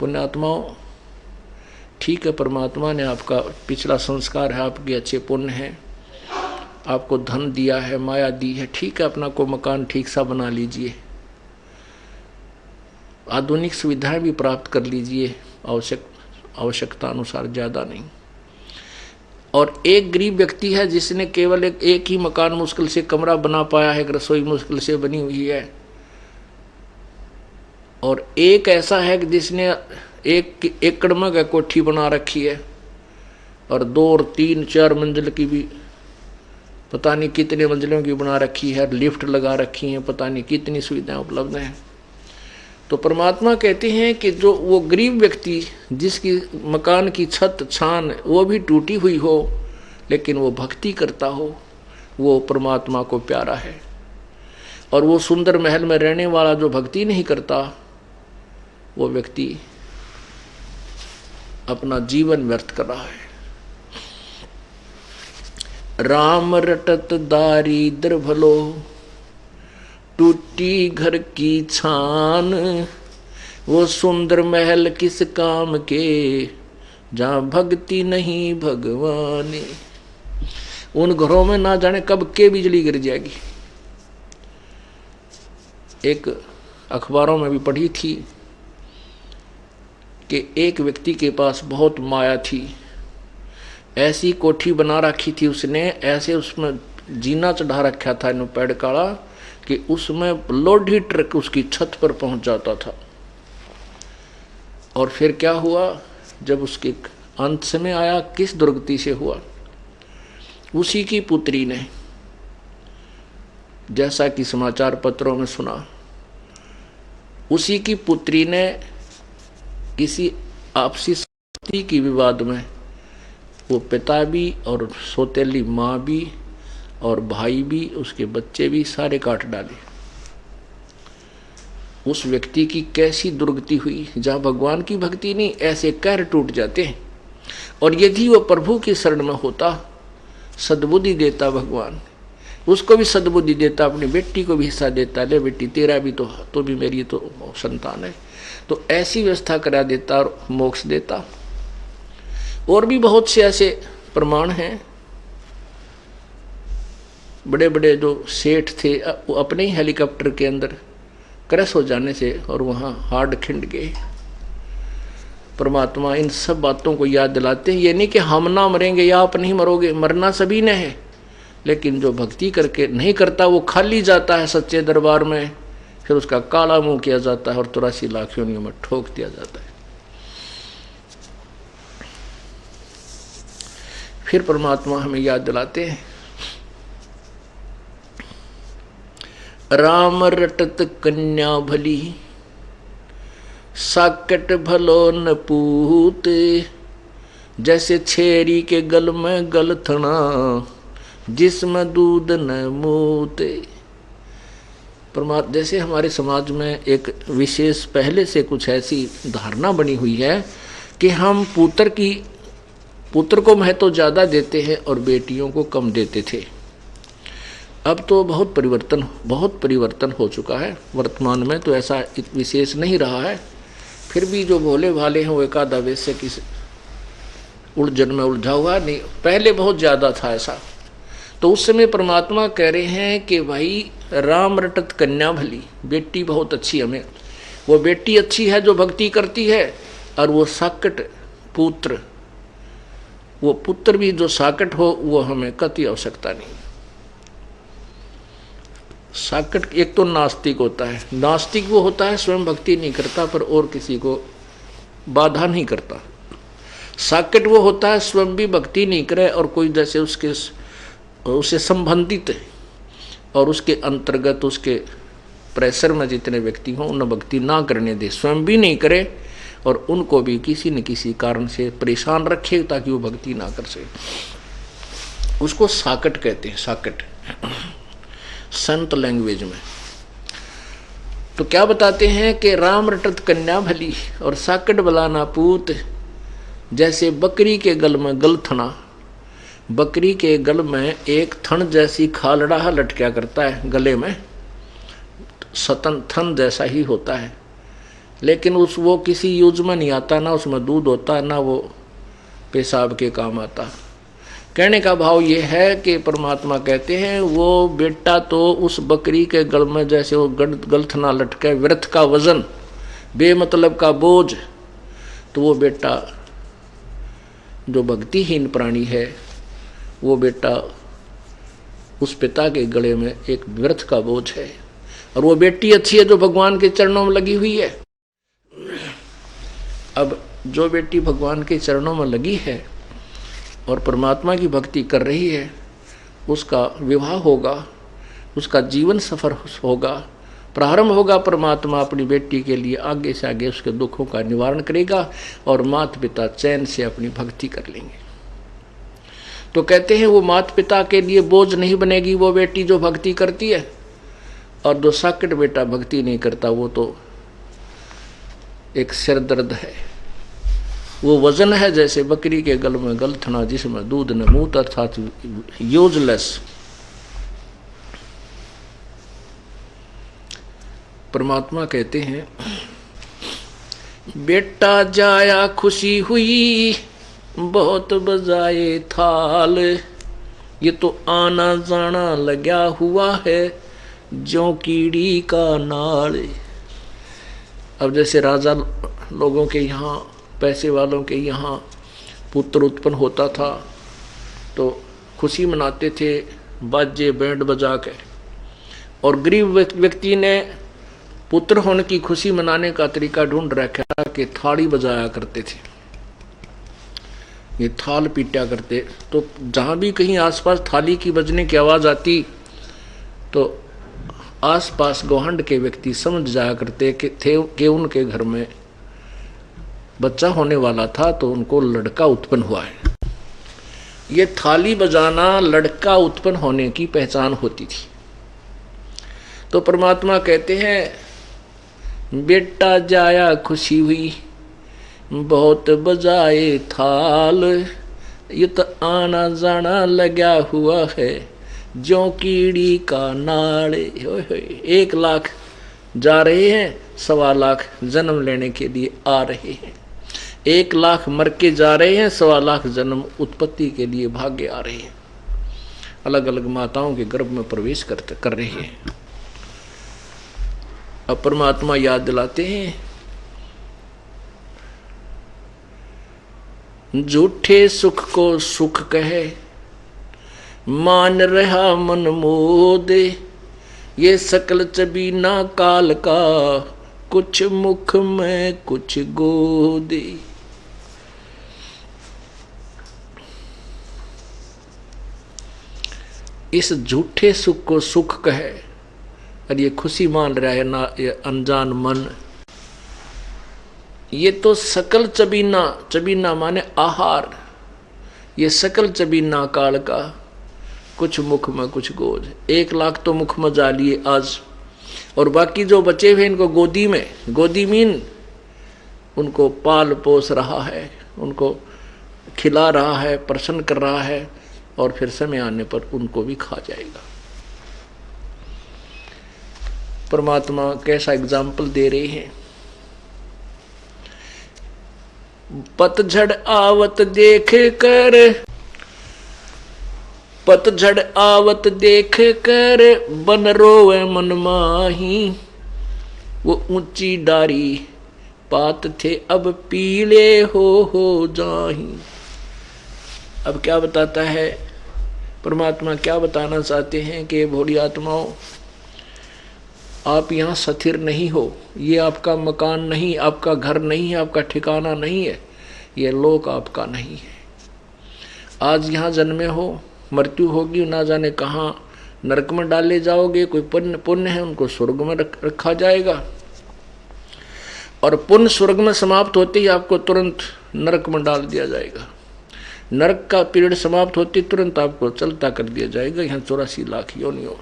पुण्यात्माओं, ठीक है, परमात्मा ने आपका पिछला संस्कार है, आपके अच्छे पुण्य हैं, आपको धन दिया है, माया दी है, ठीक है, अपना को मकान ठीक सा बना लीजिए, आधुनिक सुविधाएं भी प्राप्त कर लीजिए, आवश्यकता अनुसार, ज़्यादा नहीं। और एक गरीब व्यक्ति है जिसने केवल एक ही मकान मुश्किल से कमरा बना पाया है, एक रसोई मुश्किल से बनी हुई है, और एक ऐसा है कि जिसने 1 एकड़ में कोठी बना रखी है, और 2 और 3 4 मंजिल की भी, पता नहीं कितने मंजिलों की बना रखी है, लिफ्ट लगा रखी है, पता नहीं कितनी सुविधाएं उपलब्ध हैं। तो परमात्मा कहते हैं कि जो वो गरीब व्यक्ति जिसकी मकान की छत छान वो भी टूटी हुई हो, लेकिन वो भक्ति करता हो, वो परमात्मा को प्यारा है। और वो सुंदर महल में रहने वाला जो भक्ति नहीं करता, वो व्यक्ति अपना जीवन व्यर्थ कर रहा है। राम रटत दारिद्र भलो, टूटी घर की छान, वो सुंदर महल किस काम के, जहाँ भक्ति नहीं भगवान। उन घरों में ना जाने कब के बिजली गिर जाएगी। एक अखबारों में भी पढ़ी थी कि एक व्यक्ति के पास बहुत माया थी, ऐसी कोठी बना रखी थी उसने, ऐसे उसमें जीना चढ़ा रखा था इन पेड़ काड़ा कि उसमें लोडी ट्रक उसकी छत पर पहुंच जाता था। और फिर क्या हुआ, जब उसके अंत समय आया, किस दुर्गति से हुआ, उसी की पुत्री ने, जैसा कि समाचार पत्रों में सुना, उसी की पुत्री ने किसी आपसी संपत्ति की विवाद में वो पिता भी और सौतेली माँ भी और भाई भी, उसके बच्चे भी सारे काट डाले। उस व्यक्ति की कैसी दुर्गति हुई, जहाँ भगवान की भक्ति नहीं, ऐसे कहर टूट जाते हैं। और यदि वो प्रभु की शरण में होता, सद्बुद्धि देता भगवान, उसको भी सद्बुद्धि देता, अपनी बेटी को भी हिस्सा देता, ले बेटी तेरा भी तो भी मेरी तो संतान है, तो ऐसी व्यवस्था करा देता और मोक्ष देता। और भी बहुत से ऐसे प्रमाण हैं। बड़े बड़े जो सेठ थे, वो अपने ही हेलीकॉप्टर के अंदर क्रैश हो जाने से और वहाँ हार्ड खिंड गए। परमात्मा इन सब बातों को याद दिलाते हैं। ये नहीं कि हम ना मरेंगे या आप नहीं मरोगे, मरना सभी ने है, लेकिन जो भक्ति करके नहीं करता वो खाली जाता है सच्चे दरबार में, फिर उसका काला मुंह किया जाता है और 83 लाख योनियों में ठोक दिया जाता है। फिर परमात्मा हमें याद दिलाते हैं, राम रटत कन्या भली, साकट भलो न पूत, जैसे छेरी के गल में गलथना, जिसमें दूध न मूते। परमात्मा, जैसे हमारे समाज में एक विशेष पहले से कुछ ऐसी धारणा बनी हुई है कि हम पुत्र को महत्व ज़्यादा देते हैं और बेटियों को कम देते थे। अब तो बहुत परिवर्तन हो चुका है। वर्तमान में तो ऐसा विशेष नहीं रहा है, फिर भी जो भोले भाले हैं वो एकाधा वैसे किस उलझन में उलझा हुआ नहीं, पहले बहुत ज़्यादा था ऐसा। तो उस समय परमात्मा कह रहे हैं कि भाई राम रटत कन्या भली, बेटी बहुत अच्छी, हमें वो बेटी अच्छी है जो भक्ति करती है, और वो साकट पुत्र, वो पुत्र भी जो साकट हो, वो हमें कति आवश्यकता नहीं। साकट एक तो नास्तिक होता है, नास्तिक वो होता है स्वयं भक्ति नहीं करता पर और किसी को बाधा नहीं करता। साकट वो होता है स्वयं भी भक्ति नहीं करे और कोई जैसे उससे संबंधित और उसके अंतर्गत उसके प्रेशर में जितने व्यक्ति हों उन्हें भक्ति ना करने दे, स्वयं भी नहीं करे और उनको भी किसी न किसी कारण से परेशान रखे ताकि वो भक्ति ना कर सके। उसको साकट कहते हैं, साकट संत लैंग्वेज में। तो क्या बताते हैं कि राम रटत कन्या भली और साकट बलाना पूत, जैसे बकरी के गल में गलथना, बकरी के गल में एक थन जैसी खालड़ा लटका करता है गले में, सतन थन जैसा ही होता है, लेकिन वो किसी यूज में नहीं आता, ना उसमें दूध होता, ना वो पेशाब के काम आता। कहने का भाव ये है कि परमात्मा कहते हैं वो बेटा तो उस बकरी के गल में जैसे वो गलथना लटके, व्यर्थ का वजन, बेमतलब का बोझ, तो वो बेटा जो भक्तिहीन प्राणी है, वो बेटा उस पिता के गले में एक व्यर्थ का बोझ है। और वो बेटी अच्छी है जो भगवान के चरणों में लगी हुई है। अब जो बेटी भगवान के चरणों में लगी है और परमात्मा की भक्ति कर रही है, उसका विवाह होगा, उसका जीवन सफर होगा, प्रारंभ होगा। परमात्मा अपनी बेटी के लिए आगे से आगे उसके दुखों का निवारण करेगा और माता पिता चैन से अपनी भक्ति कर लेंगे। तो कहते हैं वो माता पिता के लिए बोझ नहीं बनेगी वो बेटी जो भक्ति करती है, और जो साकट बेटा भक्ति नहीं करता वो तो एक सिर दर्द है, वो वजन है जैसे बकरी के गल में गलथना जिसमें दूध न मूत, अर्थात यूजलेस। परमात्मा कहते हैं बेटा जाया खुशी हुई बहुत बजाए थाल, ये तो आना जाना लगा हुआ है ज्यों कीड़ी का नाल। अब जैसे राजा लोगों के यहाँ, पैसे वालों के यहाँ पुत्र उत्पन्न होता था तो खुशी मनाते थे बाजे बैंड बजा के, और गरीब व्यक्ति ने पुत्र होने की खुशी मनाने का तरीका ढूंढ रखा कि थाली बजाया करते थे, ये थाल पीटा करते। तो जहाँ भी कहीं आसपास थाली की बजने की आवाज़ आती तो आसपास गौहंड के व्यक्ति समझ जाया करते कि उनके घर में बच्चा होने वाला था, तो उनको लड़का उत्पन्न हुआ है। ये थाली बजाना लड़का उत्पन्न होने की पहचान होती थी। तो परमात्मा कहते हैं बेटा जाया खुशी हुई बहुत बजाए थाल, ये तो आना जाना लगा हुआ है ज्यों कीड़ी का नाड़े। 1 लाख जा रहे हैं, 1.25 लाख जन्म लेने के लिए आ रहे हैं, 1 लाख मर के जा रहे हैं, 1.25 लाख जन्म उत्पत्ति के लिए भागे आ रहे हैं, अलग अलग माताओं के गर्भ में प्रवेश कर रहे हैं। अब परमात्मा याद दिलाते हैं झूठे सुख को सुख कहे मान रहा मन मोदे, ये सकल चबीना काल का कुछ मुख में कुछ गोदे। इस झूठे सुख को सुख कहे और ये खुशी मान रहा है ना, ये अनजान मन, ये तो सकल चबीना, चबीना माने आहार, ये सकल चबीना काल का कुछ मुख में कुछ गोद। 1 लाख तो मुख में जा लिए आज, और बाकी जो बचे हुए इनको गोदी में, गोदी मीन उनको पाल पोस रहा है, उनको खिला रहा है, प्रसन्न कर रहा है, और फिर समय आने पर उनको भी खा जाएगा। परमात्मा कैसा एग्जाम्पल दे रहे हैं। पतझड़ आवत देख कर, पतझड़ आवत देख कर बन रोवे मन माही, वो ऊंची डारी पात थे अब पीले हो जाही। अब क्या बताता है परमात्मा, क्या बताना चाहते हैं कि भोली आत्माओं, आप यहाँ स्थिर नहीं हो, ये आपका मकान नहीं, आपका घर नहीं है, आपका ठिकाना नहीं है, ये लोक आपका नहीं है। आज यहाँ जन्मे हो, मृत्यु होगी, ना जाने कहाँ नरक में डाले जाओगे। कोई पुण्य है उनको स्वर्ग में रखा जाएगा, और पुण्य स्वर्ग में समाप्त होते ही आपको तुरंत नरक में डाल दिया जाएगा। नरक का पीरियड समाप्त होते तुरंत आपको चलता कर दिया जाएगा यहाँ 84 लाख योनियों।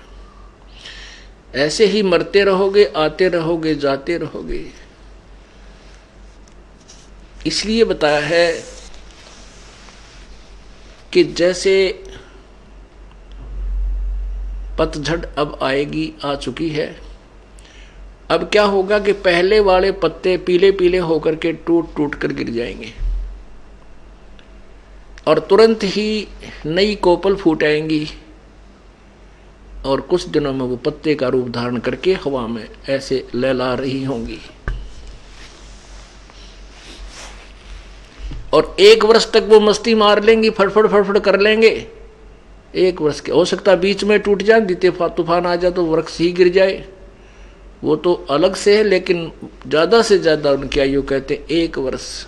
ऐसे ही मरते रहोगे, आते रहोगे, जाते रहोगे। इसलिए बताया है कि जैसे पतझड़ अब आएगी, आ चुकी है, अब क्या होगा कि पहले वाले पत्ते पीले पीले होकर के टूट टूट कर गिर जाएंगे और तुरंत ही नई कोपल फूट आएंगी और कुछ दिनों में वो पत्ते का रूप धारण करके हवा में ऐसे लहला रही होंगी। और 1 वर्ष तक वो मस्ती मार लेंगी, फड़फड़ फड़फड़ कर लेंगे। 1 वर्ष के हो सकता बीच में टूट जाए, बीते तूफान आ जाए तो वृक्ष ही गिर जाए, वो तो अलग से है। लेकिन ज़्यादा से ज़्यादा उनकी आयु कहते हैं 1 वर्ष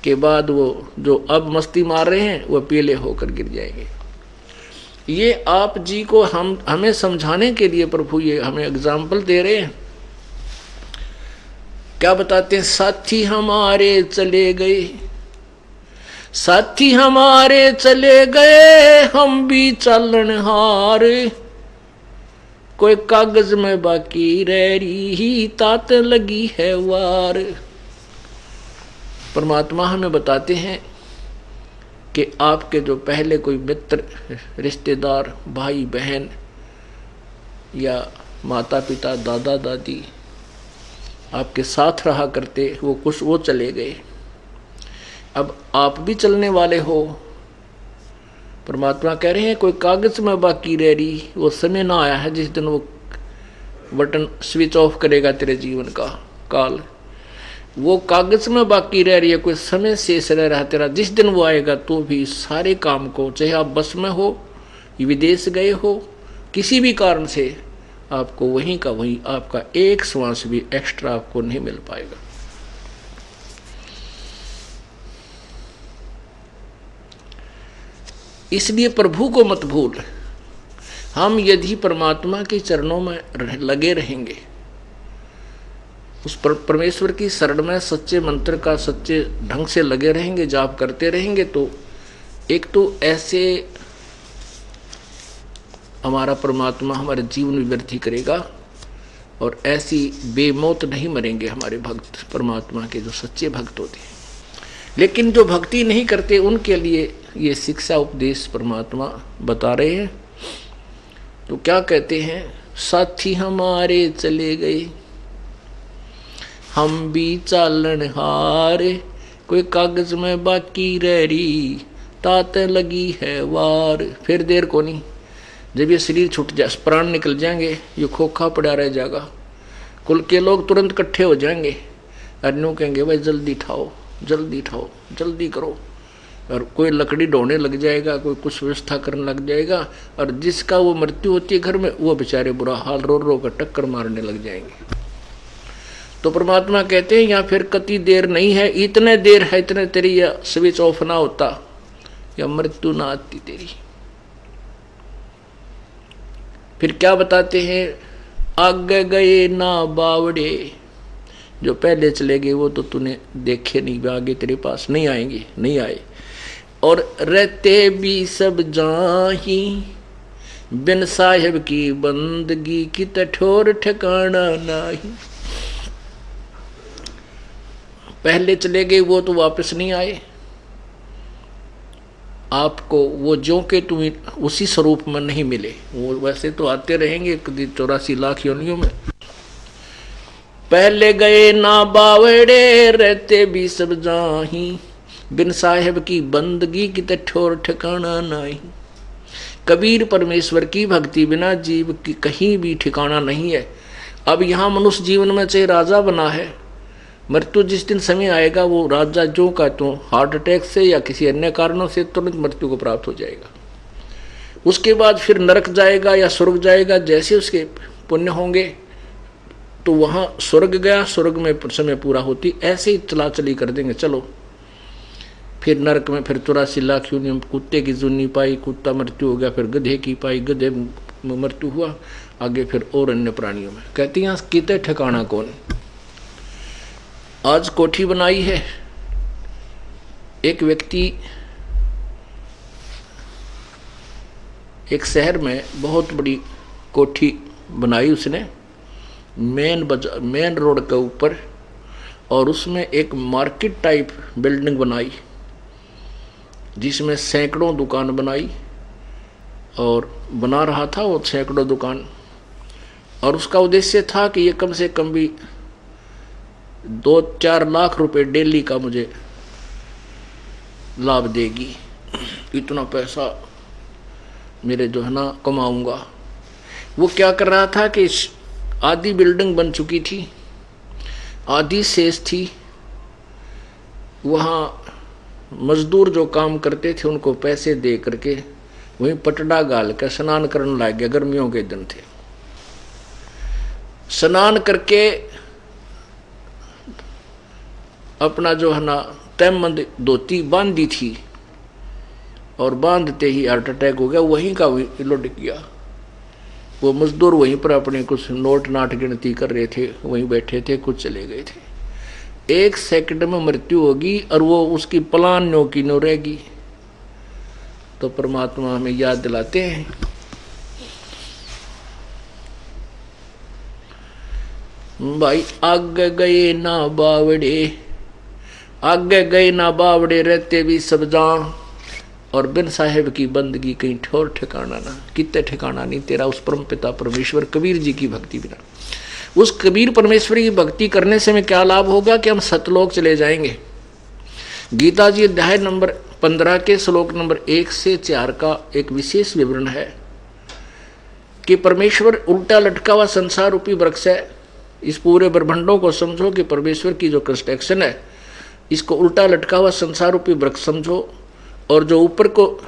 के बाद वो जो अब मस्ती मार रहे हैं वो पीले होकर गिर जाएंगे। ये आप जी को हमें समझाने के लिए प्रभु ये हमें एग्जाम्पल दे रहे हैं। क्या बताते हैं? साथी हमारे चले गए, साथी हमारे चले गए, हम भी चलनहार, कोई कागज में बाकी रह रही, तात लगी है वार। परमात्मा हमें बताते हैं कि आपके जो पहले कोई मित्र, रिश्तेदार, भाई बहन या माता पिता, दादा दादी आपके साथ रहा करते, वो चले गए। अब आप भी चलने वाले हो। परमात्मा कह रहे हैं कोई कागज में बाकी रह रही, वो समय ना आया है जिस दिन वो बटन स्विच ऑफ करेगा तेरे जीवन का काल। वो कागज में बाकी रह रही है, कोई समय शेष रह रहा है तेरा। जिस दिन वो आएगा तो भी सारे काम को, चाहे आप बस में हो, विदेश गए हो, किसी भी कारण से आपको वहीं का वहीं, आपका एक श्वास भी एक्स्ट्रा आपको नहीं मिल पाएगा। इसलिए प्रभु को मत भूल। हम यदि परमात्मा के चरणों में लगे रहेंगे, उस परमेश्वर की शरण में सच्चे मंत्र का सच्चे ढंग से लगे रहेंगे, जाप करते रहेंगे, तो एक तो ऐसे हमारा परमात्मा हमारे जीवन में वृद्धि करेगा और ऐसी बेमौत नहीं मरेंगे हमारे भक्त, परमात्मा के जो सच्चे भक्त होते हैं। लेकिन जो भक्ति नहीं करते उनके लिए ये शिक्षा उपदेश परमात्मा बता रहे हैं। तो क्या कहते हैं? साथी हमारे चले गए, हम भी चालनहार, कोई कागज में बाकी रह रही, तात लगी है वार। फिर देर को नहीं, जब ये शरीर छूट जाए, प्राण निकल जाएंगे, ये खोखा पड़ा रह जाएगा, कुल के लोग तुरंत इकट्ठे हो जाएंगे और यूँ कहेंगे भाई जल्दी ठाओ, जल्दी ठाओ, जल्दी करो। और कोई लकड़ी ढोने लग जाएगा, कोई कुछ व्यवस्था करने लग जाएगा, और जिसका वो मृत्यु होती है घर में, वो बेचारे बुरा हाल रो रो कर टक्कर मारने लग जाएंगे। तो परमात्मा कहते हैं यहाँ फिर कति देर नहीं है, इतने देर है, इतने तेरी या स्विच ऑफ ना होता या मृत्यु ना आती तेरी। फिर क्या बताते हैं? आगे गए ना बावड़े, जो पहले चले गए वो तो तूने देखे नहीं, आगे तेरे पास नहीं आएंगे, नहीं आए। और रहते भी सब जाही, बिन साहिब की बंदगी की ठोर ठिकाना नहीं। पहले चले गए वो तो वापस नहीं आए, आपको वो जो के तुम उसी स्वरूप में नहीं मिले। वो वैसे तो आते रहेंगे 84 लाख योनियों में। पहले गए ना बावड़े, रहते भी सब जाही, बिन साहेब की बंदगी की ठोर ठिकाना नहीं। कबीर परमेश्वर की भक्ति बिना जीव की कहीं भी ठिकाना नहीं है। अब यहाँ मनुष्य जीवन में चाहे राजा बना है, मृत्यु जिस दिन समय आएगा वो राजा जो का तो हार्ट अटैक से या किसी अन्य कारणों से तुरंत मृत्यु को प्राप्त हो जाएगा। उसके बाद फिर नरक जाएगा या स्वर्ग जाएगा, जैसे उसके पुण्य होंगे तो वहाँ स्वर्ग गया, स्वर्ग में समय पूरा होती, ऐसे ही चला चली कर देंगे। चलो फिर नरक में फिर 84 लाख योनि, कुत्ते की जुन्नी पाई, कुत्ता मृत्यु हो गया, फिर गधे की पाई, गधे में मृत्यु हुआ, आगे फिर और अन्य प्राणियों में। कहती हैं किते ठिकाना कौन। आज कोठी बनाई है, एक व्यक्ति एक शहर में बहुत बड़ी कोठी बनाई उसने मेन रोड के ऊपर, और उसमें एक मार्केट टाइप बिल्डिंग बनाई जिसमें सैकड़ों दुकान बनाई, और बना रहा था वो सैकड़ों दुकान। और उसका उद्देश्य था कि ये कम से कम भी 2-4 लाख रुपए डेली का मुझे लाभ देगी, इतना पैसा मेरे जो है ना कमाऊंगा। वो क्या कर रहा था कि आधी बिल्डिंग बन चुकी थी, आधी शेष थी, वहाँ मजदूर जो काम करते थे उनको पैसे दे करके वहीं पटड़ा गाल कर स्नान करने लग गया। गर्मियों के दिन थे, स्नान करके अपना जो है ना तैमंद धोती बांधी थी और बांधते ही हार्ट अटैक हो गया, वहीं का वहीं लुढ़क गया। वो मजदूर वहीं पर अपने कुछ नोट नाट गिनती कर रहे थे, वहीं बैठे थे, कुछ चले गए थे। 1 सेकंड में मृत्यु होगी और वो उसकी प्लान नो की नो रहेगी। तो परमात्मा हमें याद दिलाते हैं, भाई आगे गए ना बावड़े, आगे गए ना बावड़े रहते भी सब जान, और बिन साहेब की बंदगी कहीं ठोर ठिकाना ना, कितने ठिकाना नहीं तेरा उस परम पिता परमेश्वर कबीर जी की भक्ति बिना। उस कबीर परमेश्वर की भक्ति करने से हमें क्या लाभ होगा कि हम सतलोक चले जाएंगे। गीता जी अध्याय नंबर 15 के श्लोक नंबर 1 से 4 का एक विशेष विवरण है कि परमेश्वर उल्टा लटका हुआ संसार रूपी वृक्ष है। इस पूरे ब्रह्मांडों को समझो कि परमेश्वर की जो कंस्ट्रक्शन है, इसको उल्टा लटका हुआ संसार रूपी वृक्ष समझो, और जो ऊपर को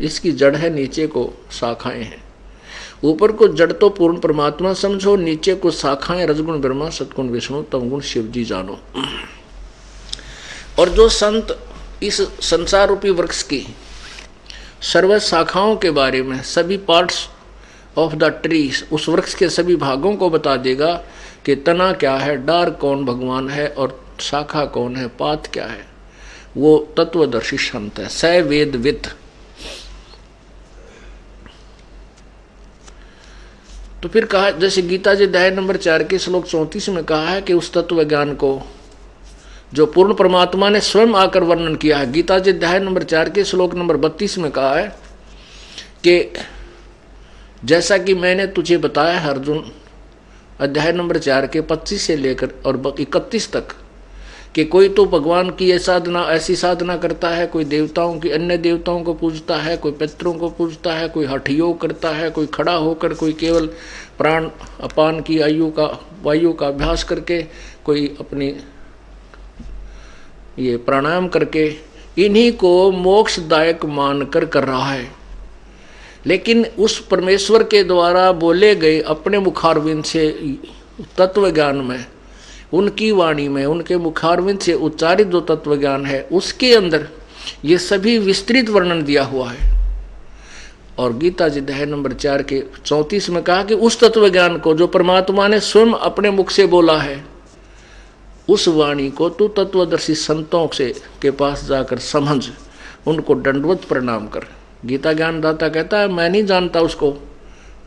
इसकी जड़ है, नीचे को शाखाएं हैं। ऊपर को जड़ तो पूर्ण परमात्मा समझो, नीचे को शाखाएं रजगुण ब्रह्मा, सतगुण विष्णु, तमगुण शिव जी जानो। और जो संत इस संसार रूपी वृक्ष की सर्व शाखाओं के बारे में, सभी पार्ट्स ऑफ द ट्री, उस वृक्ष के सभी भागों को बता देगा कि तना क्या है, डार कौन भगवान है और शाखा कौन है, पात क्या है, वो तत्वदर्शी संत है, स वेद विद। तो फिर कहा, जैसे गीता जी अध्याय नंबर 4 के श्लोक 34 में कहा है कि उस तत्व ज्ञान को जो पूर्ण परमात्मा ने स्वयं आकर वर्णन किया है। गीता जी अध्याय नंबर 4 के श्लोक नंबर 32 में कहा है कि जैसा कि मैंने तुझे बताया है अर्जुन, अध्याय नंबर 4 के 25 से लेकर और 31 तक, कि कोई तो भगवान की ऐसी साधना करता है, कोई देवताओं की अन्य देवताओं को पूजता है, कोई पितरों को पूजता है, कोई हठ योग करता है, कोई खड़ा होकर, कोई केवल प्राण अपान की वायु का अभ्यास करके, कोई अपनी ये प्राणायाम करके, इन्हीं को मोक्षदायक मानकर कर रहा है। लेकिन उस परमेश्वर के द्वारा बोले गए अपने मुखारविंद से तत्व ज्ञान में, उनकी वाणी में, उनके मुखारविंद से उच्चारित जो तत्व ज्ञान है, उसके अंदर ये सभी विस्तृत वर्णन दिया हुआ है। और गीता जी अध्याय नंबर 4 के 34 में कहा कि उस तत्व ज्ञान को जो परमात्मा ने स्वयं अपने मुख से बोला है, उस वाणी को तू तत्वदर्शी संतों से के पास जाकर समझ, उनको दंडवत प्रणाम कर। गीता ज्ञान दाता कहता है मैं नहीं जानता उसको,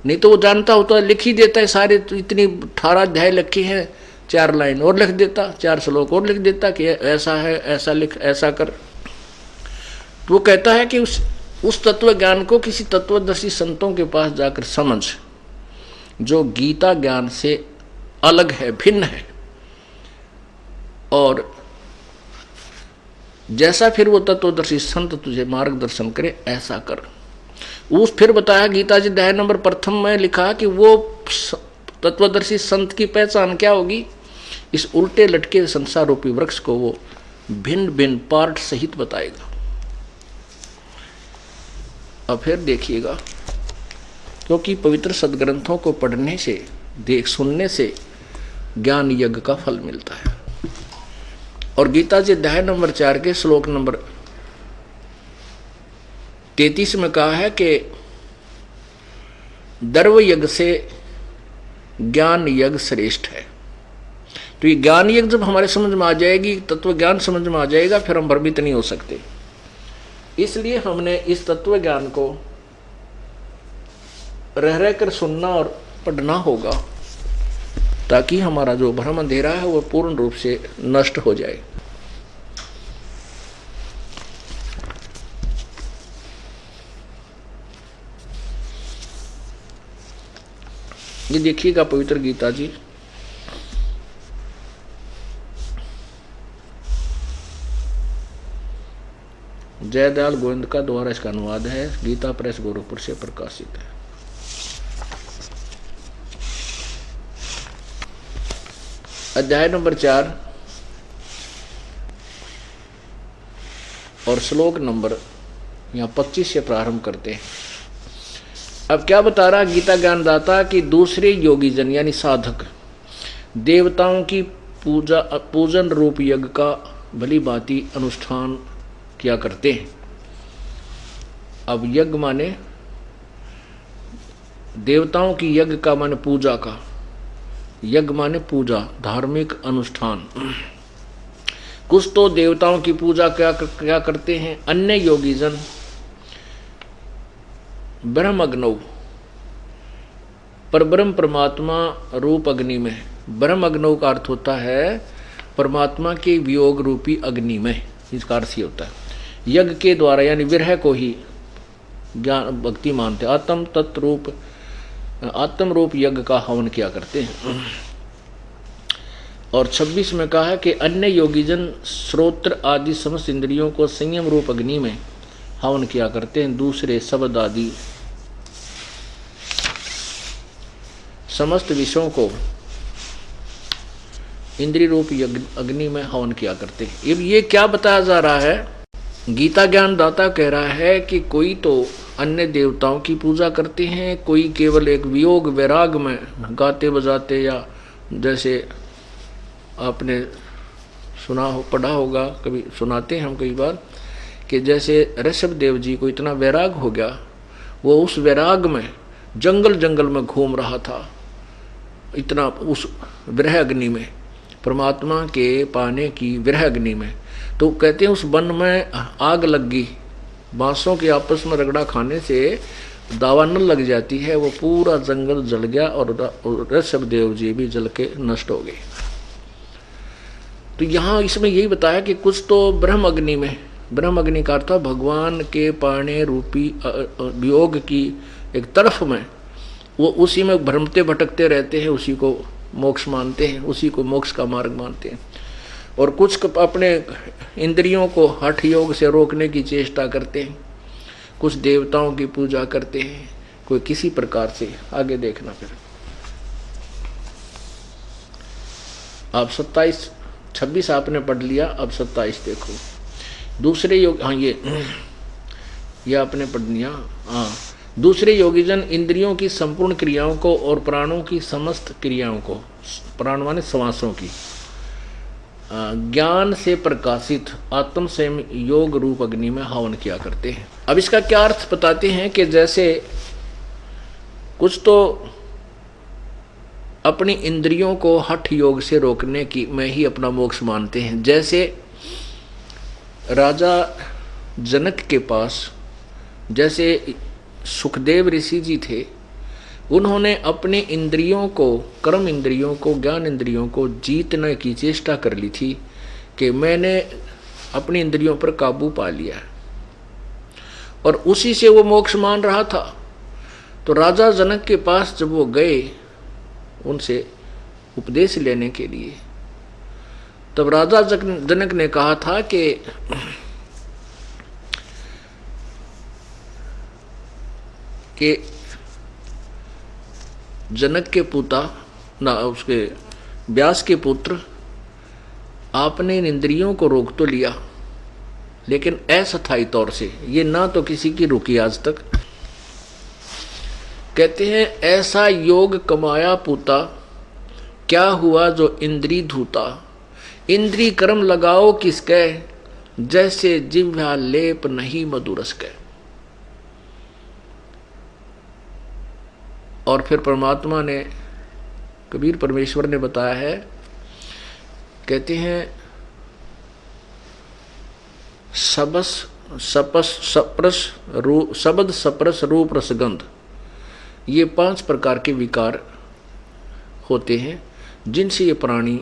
नहीं तो वो जानता होता लिख ही देता है सारे, तो इतनी 18 अध्याय लिखी हैं, 4 लाइन और लिख देता, 4 श्लोक और लिख देता कि ऐसा है, ऐसा लिख, ऐसा कर। तो वो कहता है कि उस तत्व ज्ञान को किसी तत्वदर्शी संतों के पास जाकर समझ, जो गीता ज्ञान से अलग है, भिन्न है। और जैसा फिर वो तत्वदर्शी संत तुझे मार्गदर्शन करे, ऐसा कर। उस फिर बताया गीता जी अध्याय नंबर 1 में लिखा कि वो तत्वदर्शी संत की पहचान क्या होगी, इस उल्टे लटके संसार रूपी वृक्ष को वो भिन्न भिन्न पार्ट सहित बताएगा। अब फिर देखिएगा, क्योंकि पवित्र सदग्रंथों को पढ़ने से, सुनने से ज्ञान यज्ञ का फल मिलता है। और गीता जी अध्याय नंबर 4 के श्लोक नंबर 33 में कहा है कि दर्व यज्ञ से ज्ञान यज्ञ श्रेष्ठ है। तो ये ज्ञान यज्ञ जब हमारे समझ में आ जाएगी, तत्व ज्ञान समझ में आ जाएगा, फिर हम भ्रमित नहीं हो सकते। इसलिए हमने इस तत्व ज्ञान को रह रह कर सुनना और पढ़ना होगा, ताकि हमारा जो भ्रम अंधेरा है वो पूर्ण रूप से नष्ट हो जाए। ये देखिएगा पवित्र गीता जी, जयदयाल गोविंद का द्वारा इसका अनुवाद है, गीता प्रेस गोरखपुर से प्रकाशित है। अध्याय नंबर 4 और श्लोक नंबर यहाँ 25 से प्रारंभ करते हैं। अब क्या बता रहा गीता ज्ञानदाता कि दूसरे योगी जन यानी साधक देवताओं की पूजन रूप यज्ञ का भली भांति अनुष्ठान किया करते हैं। अब यज्ञ माने देवताओं की, यज्ञ का माने पूजा का, यज्ञ माने पूजा, धार्मिक अनुष्ठान। कुछ तो देवताओं की पूजा क्या करते हैं, अन्य योगी जन ब्रह्मग्नौ परब्रह्म परमात्मा रूप अग्नि में, ब्रह्मग्नौ का अर्थ होता है परमात्मा के वियोग रूपी अग्नि में, इसका अर्थ ही होता है यज्ञ के द्वारा, यानी विरह को ही ज्ञान भक्ति मानते, आत्म रूप यज्ञ का हवन किया करते हैं। और 26 में कहा है कि अन्य योगीजन श्रोत्र आदि समस्त इंद्रियों को संयम रूप अग्नि में हवन किया करते हैं, दूसरे शब्द आदि समस्त विषयों को इंद्रिय रूप अग्नि में हवन किया करते हैं। अब ये क्या बताया जा रहा है, गीता ज्ञानदाता कह रहा है कि कोई तो अन्य देवताओं की पूजा करते हैं, कोई केवल एक वियोग वैराग में गाते बजाते, या जैसे आपने पढ़ा होगा, कभी सुनाते हैं हम कई बार, कि जैसे ऋषभ देव जी को इतना वैराग हो गया, वो उस वैराग में जंगल में घूम रहा था, इतना उस विरह अग्नि में, परमात्मा के पाने की विरह अग्नि में। तो कहते हैं उस वन में आग लग गई, बांसों के आपस में रगड़ा खाने से दावा न लग जाती है, वो पूरा जंगल जल गया और ऋषभ देव जी भी जल के नष्ट हो गए। तो यहाँ इसमें यही बताया कि कुछ तो ब्रह्म अग्नि में, ब्रह्म अग्नि का अर्थ भगवान के पाने रूपी वियोग की एक तरफ में, वो उसी में भ्रमते भटकते रहते हैं, उसी को मोक्ष मानते हैं, उसी को मोक्ष का मार्ग मानते हैं। और कुछ अपने इंद्रियों को हठ योग से रोकने की चेष्टा करते हैं, कुछ देवताओं की पूजा करते हैं, कोई किसी प्रकार से। आगे देखना फिर आप 26 आपने पढ़ लिया, अब 27 देखो। दूसरे योग, हाँ ये आपने पढ़ लिया। हाँ, दूसरे योगीजन इंद्रियों की संपूर्ण क्रियाओं को और प्राणों की समस्त क्रियाओं को, प्राण माने श्वासों की, ज्ञान से प्रकाशित आत्म संयम योग रूप अग्नि में हवन किया करते हैं। अब इसका क्या अर्थ बताते हैं कि जैसे कुछ तो अपनी इंद्रियों को हठ योग से रोकने की में ही अपना मोक्ष मानते हैं। जैसे राजा जनक के पास जैसे सुखदेव ऋषि जी थे, उन्होंने अपने इंद्रियों को, कर्म इंद्रियों को, ज्ञान इंद्रियों को जीतने की चेष्टा कर ली थी कि मैंने अपनी इंद्रियों पर काबू पा लिया, और उसी से वो मोक्ष मान रहा था। तो राजा जनक के पास जब वो गए उनसे उपदेश लेने के लिए, तब राजा जनक ने कहा था कि जनक के पुता ना, उसके व्यास के पुत्र, आपने इन इंद्रियों को रोक तो लिया, लेकिन अस्थायी तौर से, ये ना तो किसी की रुकी आज तक। कहते हैं ऐसा योग कमाया पूता, क्या हुआ जो इंद्री धूता। इंद्री कर्म लगाओ किसके, जैसे जिह्वा लेप नहीं मधुरस के। और फिर परमात्मा ने, कबीर परमेश्वर ने बताया है, कहते हैं शब्द सप्रस रूप रसगंध, ये 5 प्रकार के विकार होते हैं जिनसे ये प्राणी,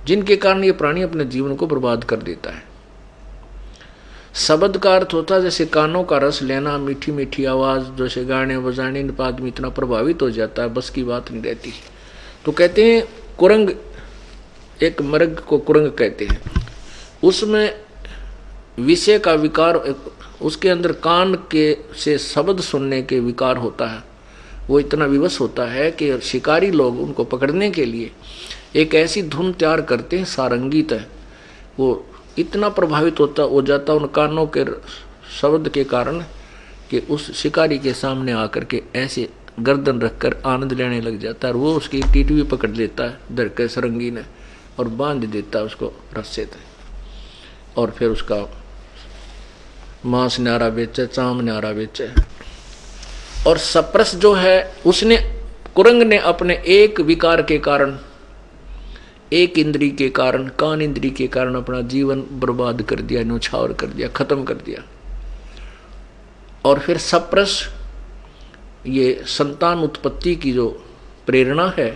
जिनके कारण ये प्राणी अपने जीवन को बर्बाद कर देता है। शब्द का अर्थ होता है जैसे कानों का रस लेना, मीठी मीठी आवाज़, जैसे गाने बजाने इन पर आदमी इतना प्रभावित हो जाता है, बस की बात नहीं रहती। तो कहते हैं कुरंग, एक मृग को कुरंग कहते हैं, उसमें विषय का विकार, उसके अंदर कान के से शब्द सुनने के विकार होता है। वो इतना विवश होता है कि शिकारी लोग उनको पकड़ने के लिए एक ऐसी धुन तैयार करते हैं सारंगीत है, वो इतना प्रभावित हो जाता उन कानों के शब्द के कारण कि उस शिकारी के सामने आकर के ऐसे गर्दन रखकर आनंद लेने लग जाता है। और वो उसकी टीटवी पकड़ लेता है धर के सरंगी ने और बांध देता है उसको रस्से से, और फिर उसका मांस न्यारा बेचे, चाम न्यारा बेचे। और सप्रस जो है उसने, कुरंग ने अपने एक विकार के कारण, एक इंद्री के कारण, कान इंद्री के कारण अपना जीवन बर्बाद कर दिया, न्यौछावर कर दिया, खत्म कर दिया। और फिर सप्रस, ये संतान उत्पत्ति की जो प्रेरणा है,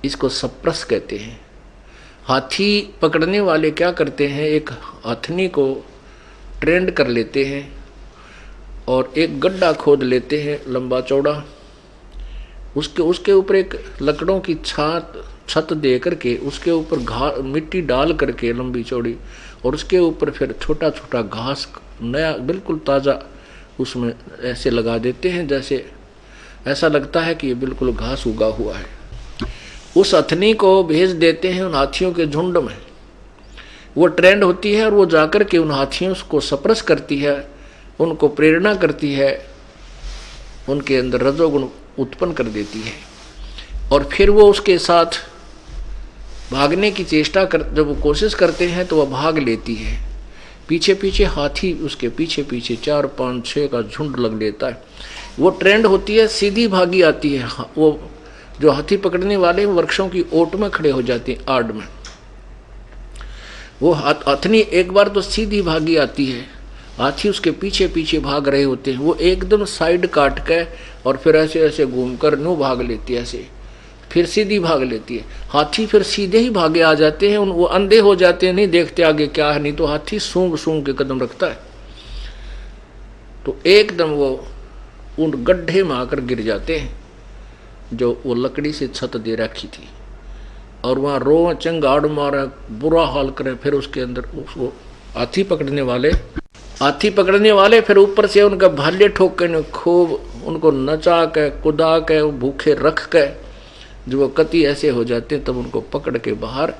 इसको सप्रस कहते हैं। हाथी पकड़ने वाले क्या करते हैं, एक हथनी को ट्रेंड कर लेते हैं और एक गड्ढा खोद लेते हैं लंबा चौड़ा, उसके ऊपर एक लकड़ों की छत दे करके उसके ऊपर मिट्टी डाल करके लंबी चौड़ी, और उसके ऊपर फिर छोटा छोटा घास नया बिल्कुल ताज़ा उसमें ऐसे लगा देते हैं, जैसे ऐसा लगता है कि ये बिल्कुल घास उगा हुआ है। उस हथनी को भेज देते हैं उन हाथियों के झुंड में, वो ट्रेंड होती है और वो जाकर के उन हाथियों को सप्रस करती है, उनको प्रेरणा करती है, उनके अंदर रजोगुण उत्पन्न कर देती है। और फिर वो उसके साथ भागने की चेष्टा कर, जब वो कोशिश करते हैं तो वह भाग लेती है, पीछे पीछे हाथी उसके पीछे पीछे 4, 5, 6 का झुंड लग लेता है। वो ट्रेंड होती है, सीधी भागी आती है। वो जो हाथी पकड़ने वाले वृक्षों की ओट में खड़े हो जाते हैं, आड़ में। वो हथनी एक बार तो सीधी भागी आती है, हाथी उसके पीछे पीछे भाग रहे होते हैं, वो एकदम साइड काट के और फिर ऐसे ऐसे घूमकर न्यू भाग लेती है, ऐसे फिर सीधी भाग लेती है। हाथी फिर सीधे ही भागे आ जाते हैं, वो अंधे हो जाते हैं, नहीं देखते आगे क्या है, नहीं तो हाथी सूंघ सूंघ के कदम रखता है, तो एकदम वो उन गड्ढे में आकर गिर जाते हैं जो वो लकड़ी से छत दे रखी थी, और वहाँ रो चंगाड़ मारे, बुरा हाल करे। फिर उसके अंदर उसको हाथी पकड़ने वाले फिर ऊपर से उनका भाले ठोक के खूब उनको नचा के कुदा के भूखे रख के, जो वो कति ऐसे हो जाते हैं तब उनको पकड़ के बाहर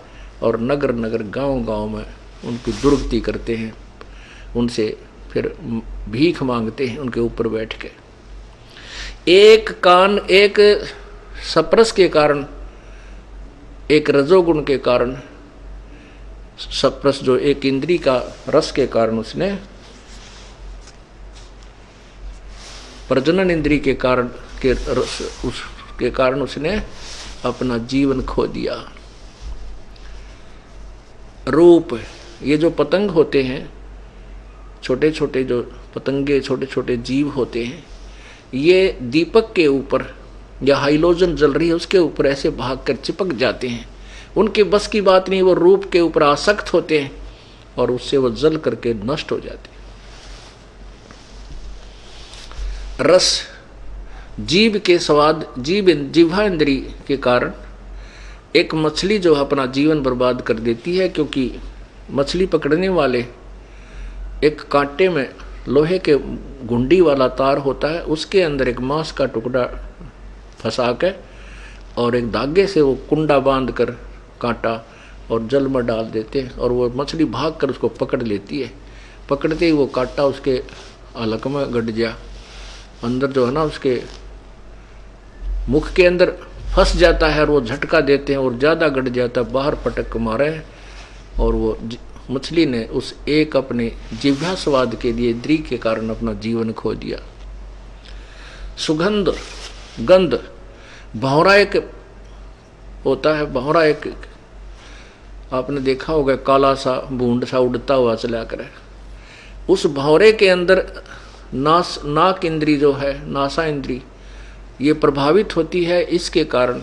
और नगर नगर गांव गांव में उनकी दुर्गति करते हैं, उनसे फिर भीख मांगते हैं उनके ऊपर बैठ के। एक सप्रस के कारण, एक रजोगुण के कारण, सप्रस जो एक इंद्री का रस के कारण, उसने प्रजनन इंद्री के कारण के रस उसके कारण उसने अपना जीवन खो दिया। रूप, ये जो पतंग होते हैं, छोटे छोटे जो पतंगे, छोटे छोटे जीव होते हैं, ये दीपक के ऊपर या हाइलोजन जल रही है उसके ऊपर ऐसे भागकर चिपक जाते हैं, उनके बस की बात नहीं, वो रूप के ऊपर आसक्त होते हैं और उससे वो जल करके नष्ट हो जाते हैं। रस, जीव के स्वाद, जिह्वा इंद्री के कारण एक मछली जो अपना जीवन बर्बाद कर देती है, क्योंकि मछली पकड़ने वाले एक कांटे में लोहे के घुंडी वाला तार होता है, उसके अंदर एक मांस का टुकड़ा फंसा के और एक धागे से वो कुंडा बांध कर कांटा और जल में डाल देते हैं, और वो मछली भाग कर उसको पकड़ लेती है। पकड़ते ही वो कांटा उसके हलक में गड़ गया, अंदर जो है ना उसके मुख के अंदर फंस जाता है, और वो झटका देते हैं और ज़्यादा गड़ जाता है, बाहर पटक मारे, और वो मछली ने उस एक अपने जिह्वा स्वाद के लिए इंद्री के कारण अपना जीवन खो दिया। सुगंध, गंध, भौरा एक होता है, भौरा एक आपने देखा होगा, काला सा बूंद सा उड़ता हुआ चला करे, उस भौरे के अंदर नाक इंद्री जो है, नासा इंद्री, ये प्रभावित होती है इसके कारण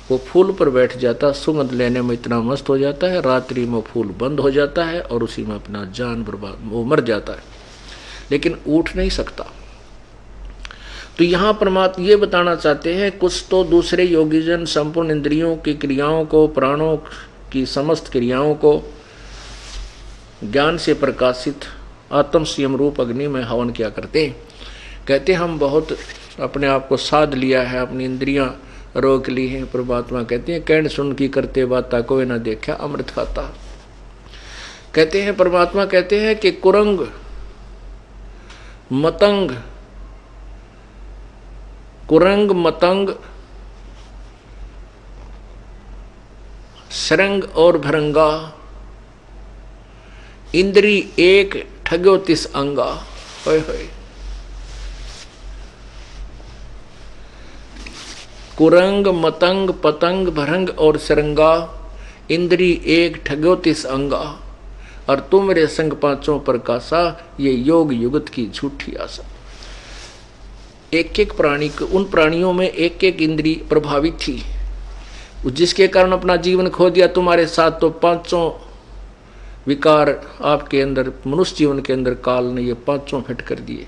वो फूल पर बैठ जाता, सुगंध लेने में इतना मस्त हो जाता है, रात्रि में फूल बंद हो जाता है और उसी में अपना जान बर्बाद, वो मर जाता है, लेकिन उठ नहीं सकता। तो यहाँ परमात्मा ये बताना चाहते हैं, कुछ तो दूसरे योगीजन संपूर्ण इंद्रियों की क्रियाओं को, प्राणों की समस्त क्रियाओं को ज्ञान से प्रकाशित आत्म संयम रूप अग्नि में हवन किया करते हैं। कहते हम बहुत अपने आप को साध लिया है, अपनी इंद्रियां रोक ली हैं। परमात्मा कहते हैं कहन सुन की करते बाता कोई ना देखा अमृत खाता। कहते हैं परमात्मा कहते हैं कि कुरंग मतंग सरंग और भरंगा इंद्री एक ठग्यो तिस अंगा। होय होय। कुरंग मतंग पतंग भरंग और सरंगा इंद्री एक ठग्यो तिस अंगा, और तुम मेरे संग पांचों प्रकाशा, ये योग युगत की झूठी आशा। एक एक प्राणी को, उन प्राणियों में एक एक इंद्री प्रभावित थी, जिसके कारण अपना जीवन खो दिया। तुम्हारे साथ तो पांचों विकार आपके अंदर, मनुष्य जीवन के अंदर काल ने ये पांचों फिट कर दिए,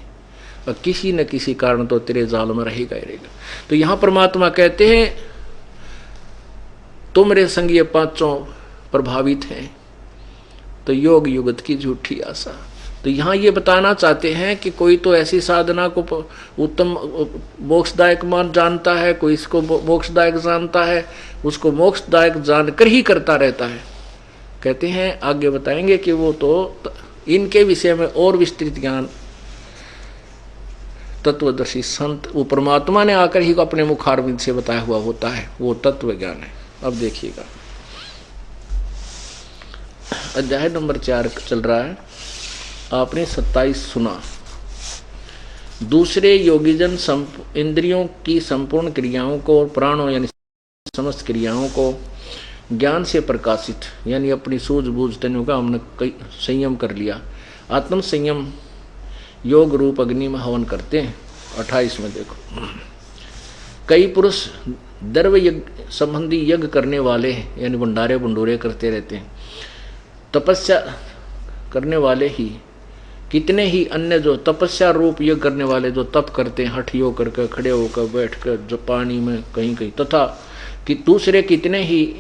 और किसी न किसी कारण तो तेरे जाल में रहेगा ही रहेगा। तो यहां परमात्मा कहते हैं तुमरे संग ये पांचों प्रभावित हैं, तो योग युगत की झूठी आशा। तो यहाँ ये बताना चाहते हैं कि कोई तो ऐसी साधना को उत्तम मोक्षदायक मान जानता है, कोई इसको मोक्षदायक जानता है, उसको मोक्षदायक जानकर ही करता रहता है। कहते हैं आगे बताएंगे कि वो तो इनके विषय में और विस्तृत ज्ञान तत्वदर्शी संत, वो परमात्मा ने आकर ही अपने मुखारविंद से बताया हुआ होता है, वो तत्व ज्ञान है। अब देखिएगा अध्याय नंबर 4 चल रहा है। आपने 27 सुना। दूसरे योगीजन इंद्रियों की संपूर्ण क्रियाओं को और प्राणों यानी समस्त क्रियाओं को ज्ञान से प्रकाशित, यानी अपनी सूझबूझ तन्यों का हमने संयम कर लिया, आत्म संयम योग रूप अग्नि में हवन करते हैं। 28 में देखो, कई पुरुष द्रव्य यज्ञ संबंधी यज्ञ करने वाले हैं, यानी भंडारे भंडूरे करते रहते हैं। तपस्या करने वाले ही, कितने ही अन्य जो तपस्या रूप यज्ञ करने वाले जो तप करते हैं, हठ योग करके, खड़े होकर, बैठकर, जो पानी में कहीं कहीं, तथा कि दूसरे कितने ही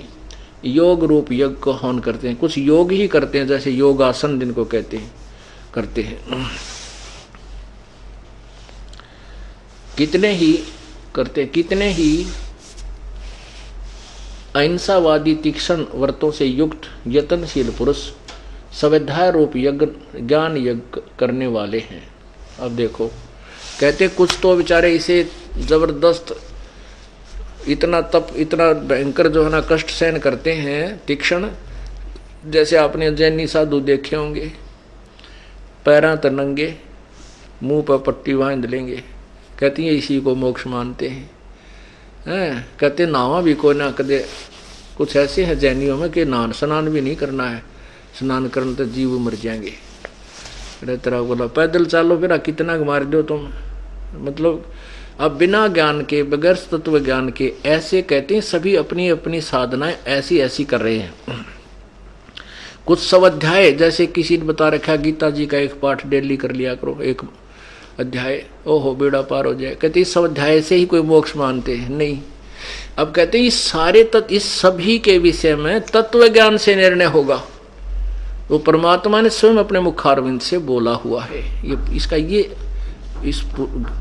योग रूप यज्ञ को हवन करते हैं। कुछ योग ही करते हैं, जैसे योगासन जिनको कहते हैं, करते हैं। कितने ही करते, कितने ही अहिंसावादी तीक्ष्ण व्रतों से युक्त यत्नशील पुरुष स्वाध्याय रूप यज्ञ, ज्ञान यज्ञ करने वाले हैं। अब देखो, कहते कुछ तो बेचारे इसे जबरदस्त इतना तप, इतना भयंकर जो है ना कष्ट सहन करते हैं, तीक्ष्ण, जैसे आपने जैनी साधु देखे होंगे, पैरां तर नंगे, मुंह पर पट्टी बांध लेंगे, कहती है इसी को मोक्ष मानते हैं। कहते नावा भी कोई ना कदे, कुछ ऐसे हैं जैनियों में कि स्नान भी नहीं करना है, स्नान करने तो जीव मर जाएंगे। अरे तेरा बोला पैदल चालो फिर कितना मार दो तुम, मतलब अब बिना ज्ञान के, बगैर तत्व ज्ञान के ऐसे कहते हैं। सभी अपनी अपनी साधनाएं ऐसी ऐसी कर रहे हैं। कुछ स्वाध्याय, जैसे किसी ने बता रखा गीता जी का एक पाठ डेली कर लिया करो, एक अध्याय, ओहो बेड़ा पार हो जाए। कहते इस स्वाध्याय से ही कोई मोक्ष मानते हैं? नहीं। अब कहते हैं इस सारे तत्व, इस सभी के विषय में तत्व ज्ञान से निर्णय होगा। वो परमात्मा ने स्वयं अपने मुखारविंद से बोला हुआ है। ये इसका, ये इस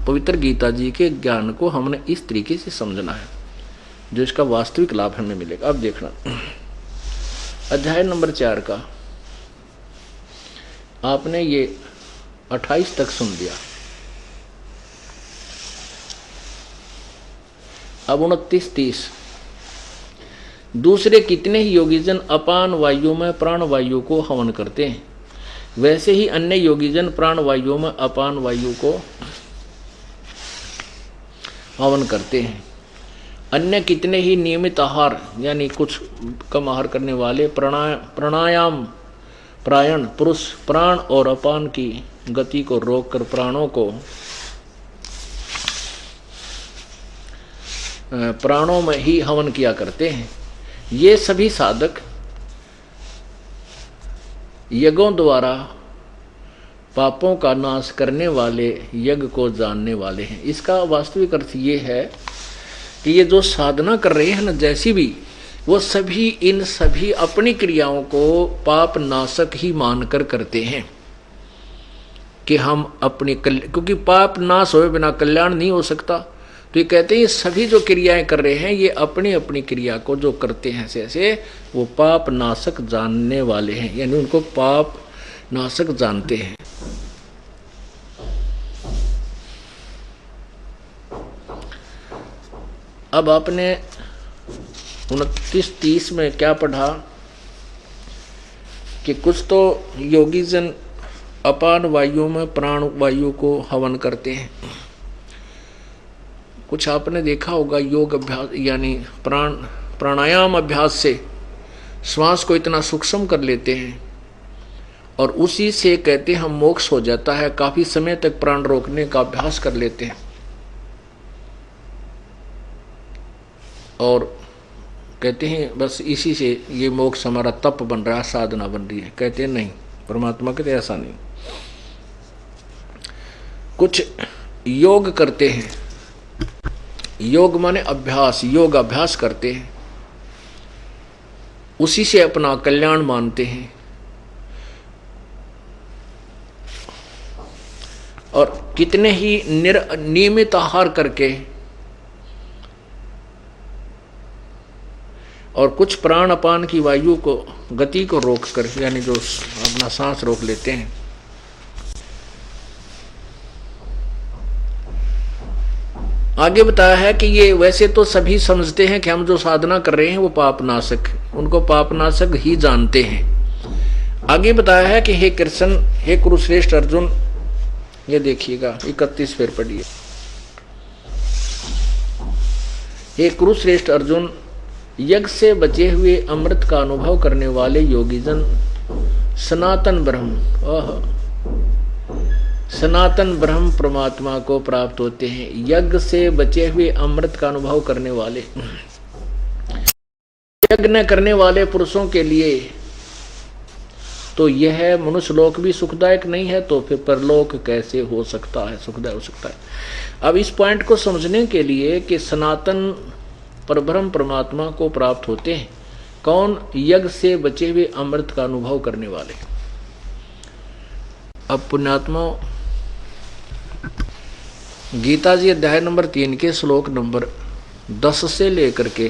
पवित्र गीता जी के ज्ञान को हमने इस तरीके से समझना है, जो इसका वास्तविक लाभ हमें मिलेगा। अब देखना अध्याय नंबर 4 का आपने ये 28 तक सुन लिया। अब 29, 30, दूसरे कितने ही योगीजन अपान वायु में प्राण वायु को हवन करते हैं, वैसे ही अन्य योगीजन प्राण वायु में अपान वायु को हवन करते हैं। अन्य कितने ही नियमित आहार, यानी कुछ कम आहार करने वाले प्राणायाम प्रायण पुरुष प्राण और अपान की गति को रोककर प्राणों को प्राणों में ही हवन किया करते हैं। ये सभी साधक यज्ञों द्वारा पापों का नाश करने वाले यज्ञ को जानने वाले हैं। इसका वास्तविक अर्थ ये है कि ये जो साधना कर रहे हैं ना, जैसी भी, वो सभी इन सभी अपनी क्रियाओं को पाप नाशक ही मानकर करते हैं कि हम अपनी क्योंकि पाप नाश होए बिना कल्याण नहीं हो सकता। तो ये कहते हैं ये सभी जो क्रियाएं कर रहे हैं ये अपनी अपनी क्रिया को जो करते हैं ऐसे वो पाप नाशक जानने वाले हैं, यानी उनको पाप नाशक जानते हैं। अब आपने 29-30 में क्या पढ़ा कि कुछ तो योगी जन अपान वायु में प्राण वायु को हवन करते हैं। कुछ आपने देखा होगा योग अभ्यास यानी प्राणायाम अभ्यास से श्वास को इतना सूक्ष्म कर लेते हैं और उसी से कहते हैं हम मोक्ष हो जाता है। काफी समय तक प्राण रोकने का अभ्यास कर लेते हैं और कहते हैं बस इसी से ये मोक्ष हमारा तप बन रहा है, साधना बन रही है। कहते हैं नहीं, परमात्मा कहते ऐसा नहीं। कुछ योग करते हैं, योग माने अभ्यास, योग अभ्यास करते हैं, उसी से अपना कल्याण मानते हैं और कितने ही नियमित आहार करके और कुछ प्राण अपान की वायु को गति को रोक कर यानी जो अपना सांस रोक लेते हैं। आगे बताया है कि ये वैसे तो सभी समझते हैं कि हम जो साधना कर रहे हैं वो पापनाशक, उनको पापनाशक ही जानते हैं। आगे बताया है कि हे कृष्ण, हे कुरुश्रेष्ठ अर्जुन, ये देखिएगा 31 फिर पढ़िए। हे कुरुश्रेष्ठ अर्जुन, यज्ञ से बचे हुए अमृत का अनुभव करने वाले योगीजन सनातन ब्रह्म सनातन ब्रह्म परमात्मा को प्राप्त होते हैं। यज्ञ से बचे हुए अमृत का अनुभव करने वाले, यज्ञ करने वाले पुरुषों के लिए तो यह मनुष्य लोक भी सुखदायक नहीं है, तो फिर परलोक कैसे हो सकता है, सुखदायक हो सकता है। अब इस पॉइंट को समझने के लिए कि सनातन परब्रह्म परमात्मा को प्राप्त होते हैं कौन? यज्ञ से बचे हुए अमृत का अनुभव करने वाले। अब पुण्यात्मा, गीता जी अध्याय नंबर 3 के श्लोक नंबर 10 से लेकर के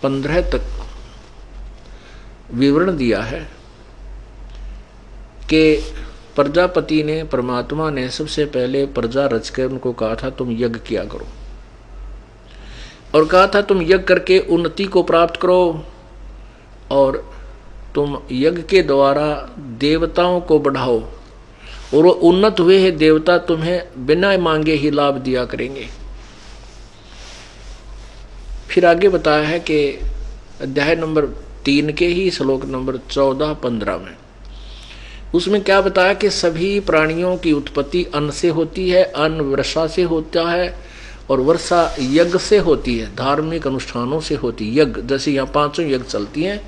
15 तक विवरण दिया है कि प्रजापति ने, परमात्मा ने सबसे पहले प्रजा रचकर उनको कहा था तुम यज्ञ किया करो और कहा था तुम यज्ञ करके उन्नति को प्राप्त करो और तुम यज्ञ के द्वारा देवताओं को बढ़ाओ और वो उन्नत हुए हैं देवता तुम्हें बिना मांगे ही लाभ दिया करेंगे। फिर आगे बताया है कि अध्याय नंबर 3 के ही श्लोक नंबर 14-15 में उसमें क्या बताया कि सभी प्राणियों की उत्पत्ति अन्न से होती है, अन्न वर्षा से होता है और वर्षा यज्ञ से होती है, धार्मिक अनुष्ठानों से होती है। यज्ञ जैसे यहाँ 5 यज्ञ चलती हैं,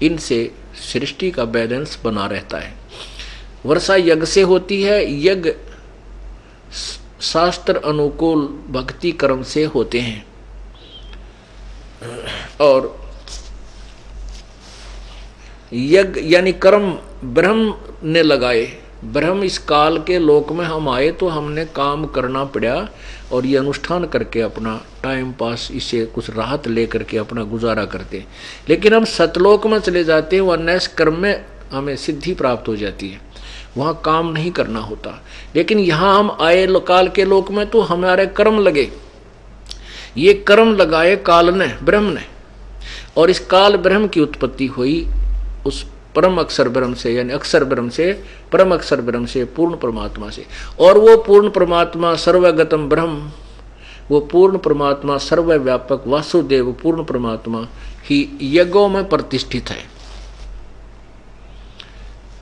इनसे सृष्टि का बैलेंस बना रहता है। वर्षा यज्ञ से होती है, यज्ञ शास्त्र अनुकूल भक्ति कर्म से होते हैं और यज्ञ यानी कर्म ब्रह्म ने लगाए। ब्रह्म इस काल के लोक में हम आए तो हमने काम करना पड़ा और ये अनुष्ठान करके अपना टाइम पास, इससे कुछ राहत लेकर के अपना गुजारा करते। लेकिन हम सतलोक में चले जाते हैं, वह नैस कर्म में हमें सिद्धि प्राप्त हो जाती है, वहाँ काम नहीं करना होता। लेकिन यहाँ हम आए काल के लोक में तो हमारे कर्म लगे, ये कर्म लगाए काल ने, ब्रह्म ने, और इस काल ब्रह्म की उत्पत्ति हुई उस परम अक्षर ब्रह्म से, यानी अक्षर ब्रह्म से, परम अक्षर ब्रह्म से, पूर्ण परमात्मा से। और वो पूर्ण परमात्मा सर्वगतम ब्रह्म, वो पूर्ण परमात्मा सर्वव्यापक वासुदेव पूर्ण परमात्मा ही यज्ञों में प्रतिष्ठित है।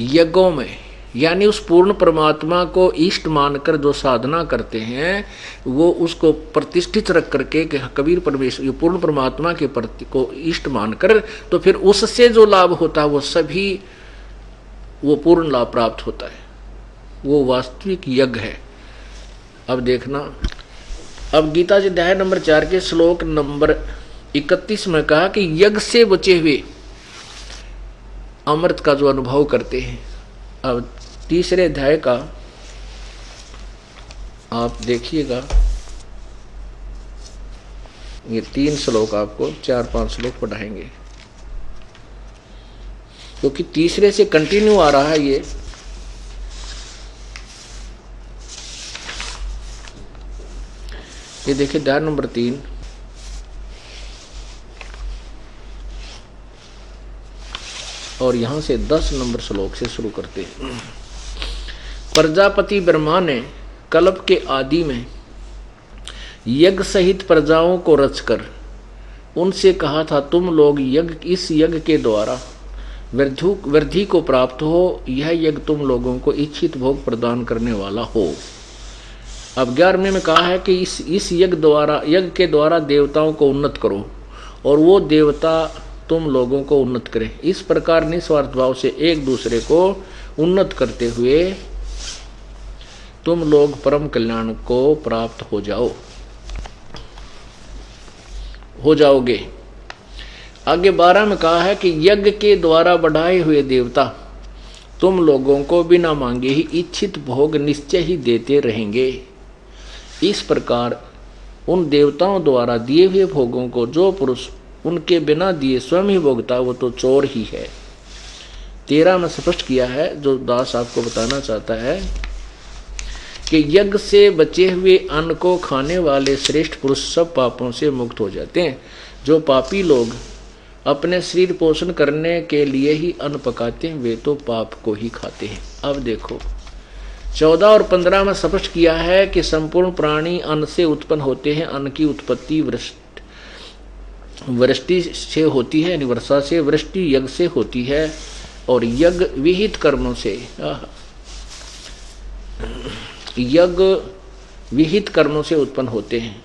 यज्ञों में यानी उस पूर्ण परमात्मा को इष्ट मानकर जो साधना करते हैं वो उसको प्रतिष्ठित रख करके कि कबीर परमेश्वर ये पूर्ण परमात्मा के प्रति को इष्ट मानकर, तो फिर उससे जो लाभ होता है वो सभी वो पूर्ण लाभ प्राप्त होता है, वो वास्तविक यज्ञ है। अब देखना, अब गीता जी अध्याय नंबर 4 के श्लोक नंबर 31 में कहा कि यज्ञ से बचे हुए अमृत का जो अनुभव करते हैं। अब तीसरे अध्याय का आप देखिएगा, ये 3 श्लोक आपको 4-5 श्लोक पढ़ाएंगे क्योंकि तीसरे से कंटिन्यू आ रहा है ये देखिए अध्याय नंबर 3 और यहां से 10 नंबर श्लोक से शुरू करते हैं। प्रजापति ब्रह्मा ने कल्प के आदि में यज्ञ सहित प्रजाओं को रचकर उनसे कहा था, तुम लोग इस यज्ञ के द्वारा वृद्धि को प्राप्त हो, यह यज्ञ तुम लोगों को इच्छित भोग प्रदान करने वाला हो। अब 11वें में कहा है कि इस यज्ञ के द्वारा देवताओं को उन्नत करो और वो देवता तुम लोगों को उन्नत करें। इस प्रकार निस्वार्थ भाव से एक दूसरे को उन्नत करते हुए तुम लोग परम कल्याण को प्राप्त हो जाओगे। आगे 12 में कहा है कि यज्ञ के द्वारा बढ़ाए हुए देवता तुम लोगों को बिना मांगे ही इच्छित भोग निश्चय ही देते रहेंगे। इस प्रकार उन देवताओं द्वारा दिए हुए भोगों को जो पुरुष उनके बिना दिए स्वयं ही भोगता वो तो चोर ही है। 13 में स्पष्ट किया है, जो दास आपको बताना चाहता है कि यज्ञ से बचे हुए अन्न को खाने वाले श्रेष्ठ पुरुष सब पापों से मुक्त हो जाते हैं। जो पापी लोग अपने शरीर पोषण करने के लिए ही अन्न पकाते हैं वे तो पाप को ही खाते हैं। अब देखो 14 और 15 में स्पष्ट किया है कि संपूर्ण प्राणी अन्न से उत्पन्न होते हैं। अन्न की उत्पत्ति वृष्टि से होती है, यानी वर्षा से, वृष्टि यज्ञ से होती है और यज्ञ विहित कर्मों से उत्पन्न होते हैं।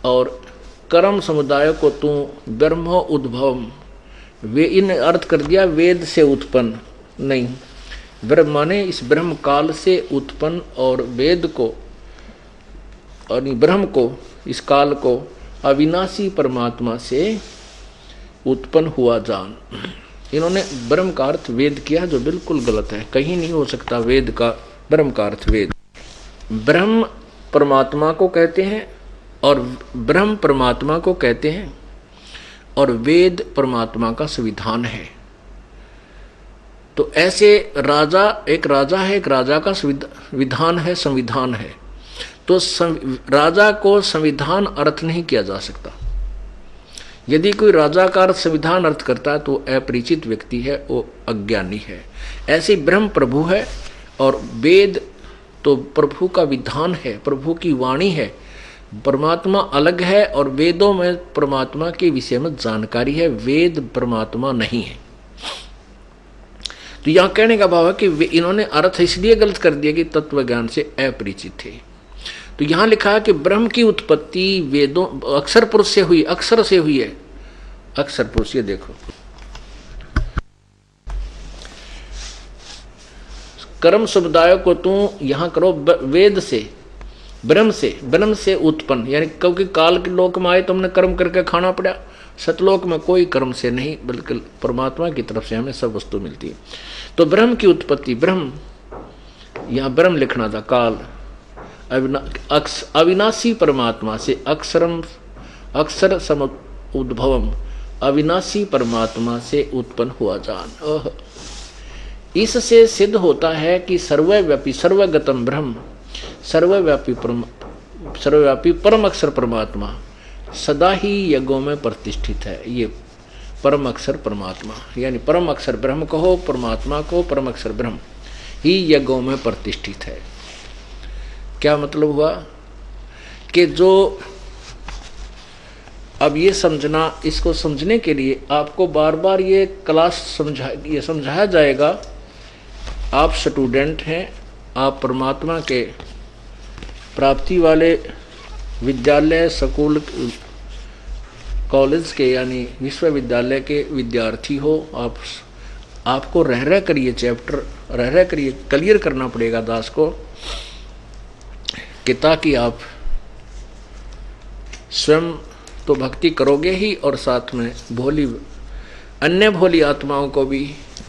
और कर्म समुदाय को तू ब्रह्म उद्भवम, वे इन अर्थ कर दिया वेद से उत्पन्न नहीं, ब्रह्म माने इस ब्रह्म काल से उत्पन्न और वेद को और ब्रह्म को इस काल को अविनाशी परमात्मा से उत्पन्न हुआ जान। इन्होंने ब्रह्म का अर्थ वेद किया जो बिल्कुल गलत है, कहीं नहीं हो सकता वेद का ब्रह्म का अर्थ वेद। ब्रह्म परमात्मा को कहते हैं और ब्रह्म परमात्मा को कहते हैं और वेद परमात्मा का संविधान है। तो ऐसे एक राजा का विधान है, संविधान है। तो राजा को संविधान अर्थ नहीं किया जा सकता। यदि कोई राजा का अर्थ संविधान अर्थ करता है तो अपरिचित व्यक्ति है, वो अज्ञानी है। ऐसे ब्रह्म प्रभु है और वेद तो प्रभु का विधान है, प्रभु की वाणी है। परमात्मा अलग है और वेदों में परमात्मा के विषय में जानकारी है, वेद परमात्मा नहीं है। तो यहां कहने का भाव है कि इन्होंने अर्थ इसलिए गलत कर दिया कि तत्व ज्ञान से अपरिचित थे। तो यहां लिखा है कि ब्रह्म की उत्पत्ति वेदों अक्षर पुरुष से हुई, अक्षर से हुई है, अक्षर पुरुष। ये देखो कर्म समुदाय को तू यहां करो वेद से, ब्रह्म से उत्पन्न, यानी क्योंकि काल के लोक में आए तुमने कर्म करके खाना पड़ा। सतलोक में कोई कर्म से नहीं बल्कि परमात्मा की तरफ से हमें सब वस्तु मिलती है। तो ब्रह्म की उत्पत्ति, ब्रह्म यहां ब्रह्म लिखना था, काल अविनाशी परमात्मा से, अक्षर सम उद्भवम, अविनाशी परमात्मा से उत्पन्न हुआ जान। इससे सिद्ध होता है कि सर्वव्यापी सर्वगतम ब्रह्म, सर्वव्यापी परम अक्षर परमात्मा सदा ही यज्ञों में प्रतिष्ठित है। ये परम अक्षर परमात्मा, यानी परम अक्षर ब्रह्म कहो, परमात्मा को परम अक्षर ब्रह्म ही यज्ञों में प्रतिष्ठित है। क्या मतलब हुआ कि जो अब ये समझना, इसको समझने के लिए आपको बार बार ये क्लास समझाया जाएगा आप स्टूडेंट हैं, आप परमात्मा के प्राप्ति वाले विद्यालय, स्कूल, कॉलेज के यानी विश्वविद्यालय के विद्यार्थी हो। आपको रह कर ये चैप्टर रह कर ये क्लियर करना पड़ेगा दास को, कि ताकि आप स्वयं तो भक्ति करोगे ही और साथ में अन्य भोली आत्माओं को भी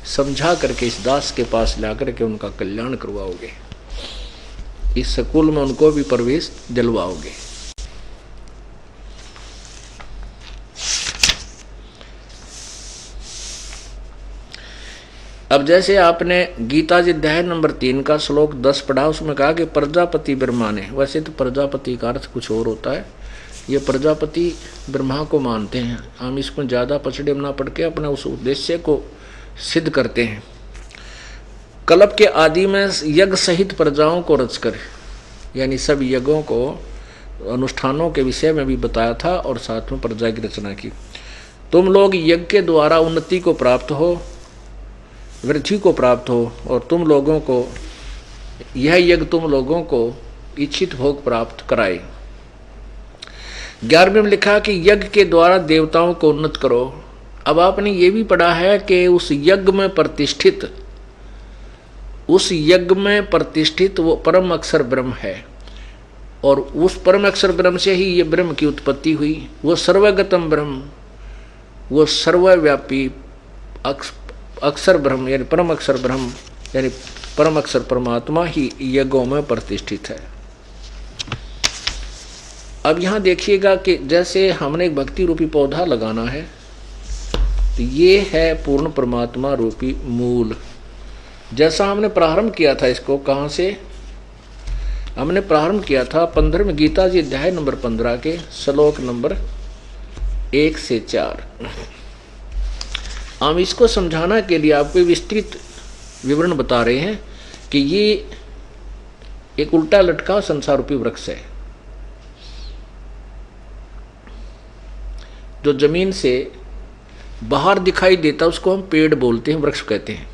समझा करके इस दास के पास ला करके उनका कल्याण करवाओगे, इस स्कूल में उनको भी प्रवेश दिलवाओगे। अब जैसे आपने गीता जी अध्याय नंबर 3 का श्लोक 10 पढ़ा, उसमें कहा कि प्रजापति ब्रह्मा ने, वैसे तो प्रजापति का अर्थ कुछ और होता है, ये प्रजापति ब्रह्मा को मानते हैं, हम इसको ज़्यादा पछड़े ना पड़ के अपना उस उद्देश्य को सिद्ध करते हैं। कल्प के आदि में यज्ञ सहित प्रजाओं को रचकर, यानी सब यज्ञों को अनुष्ठानों के विषय में भी बताया था और साथ में प्रजा की रचना की। तुम लोग यज्ञ के द्वारा उन्नति को प्राप्त हो, वृद्धि को प्राप्त हो, और तुम लोगों को यह यज्ञ तुम लोगों को इच्छित भोग प्राप्त कराए। 11वें में लिखा कि यज्ञ के द्वारा देवताओं को उन्नत करो। अब आपने ये भी पढ़ा है कि उस यज्ञ में प्रतिष्ठित वो परम अक्षर ब्रह्म है, और उस परम अक्षर ब्रह्म से ही ये ब्रह्म की उत्पत्ति हुई। वो सर्वगतम ब्रह्म, वो सर्वव्यापी अक्षर ब्रह्म यानी परम अक्षर ब्रह्म यानी परम अक्षर परमात्मा ही यज्ञों में प्रतिष्ठित है। अब यहाँ देखिएगा कि जैसे हमने एक भक्ति रूपी पौधा लगाना है, तो ये है पूर्ण परमात्मा रूपी मूल। जैसा हमने प्रारंभ किया था, इसको कहाँ से हमने प्रारंभ किया था? 15वें गीता जी अध्याय नंबर 15 के श्लोक नंबर 1 से 4। हम इसको समझाना के लिए आपको विस्तृत विवरण बता रहे हैं कि ये एक उल्टा लटका संसार रूपी वृक्ष है, जो जमीन से बाहर दिखाई देता उसको हम पेड़ बोलते हैं, वृक्ष कहते हैं।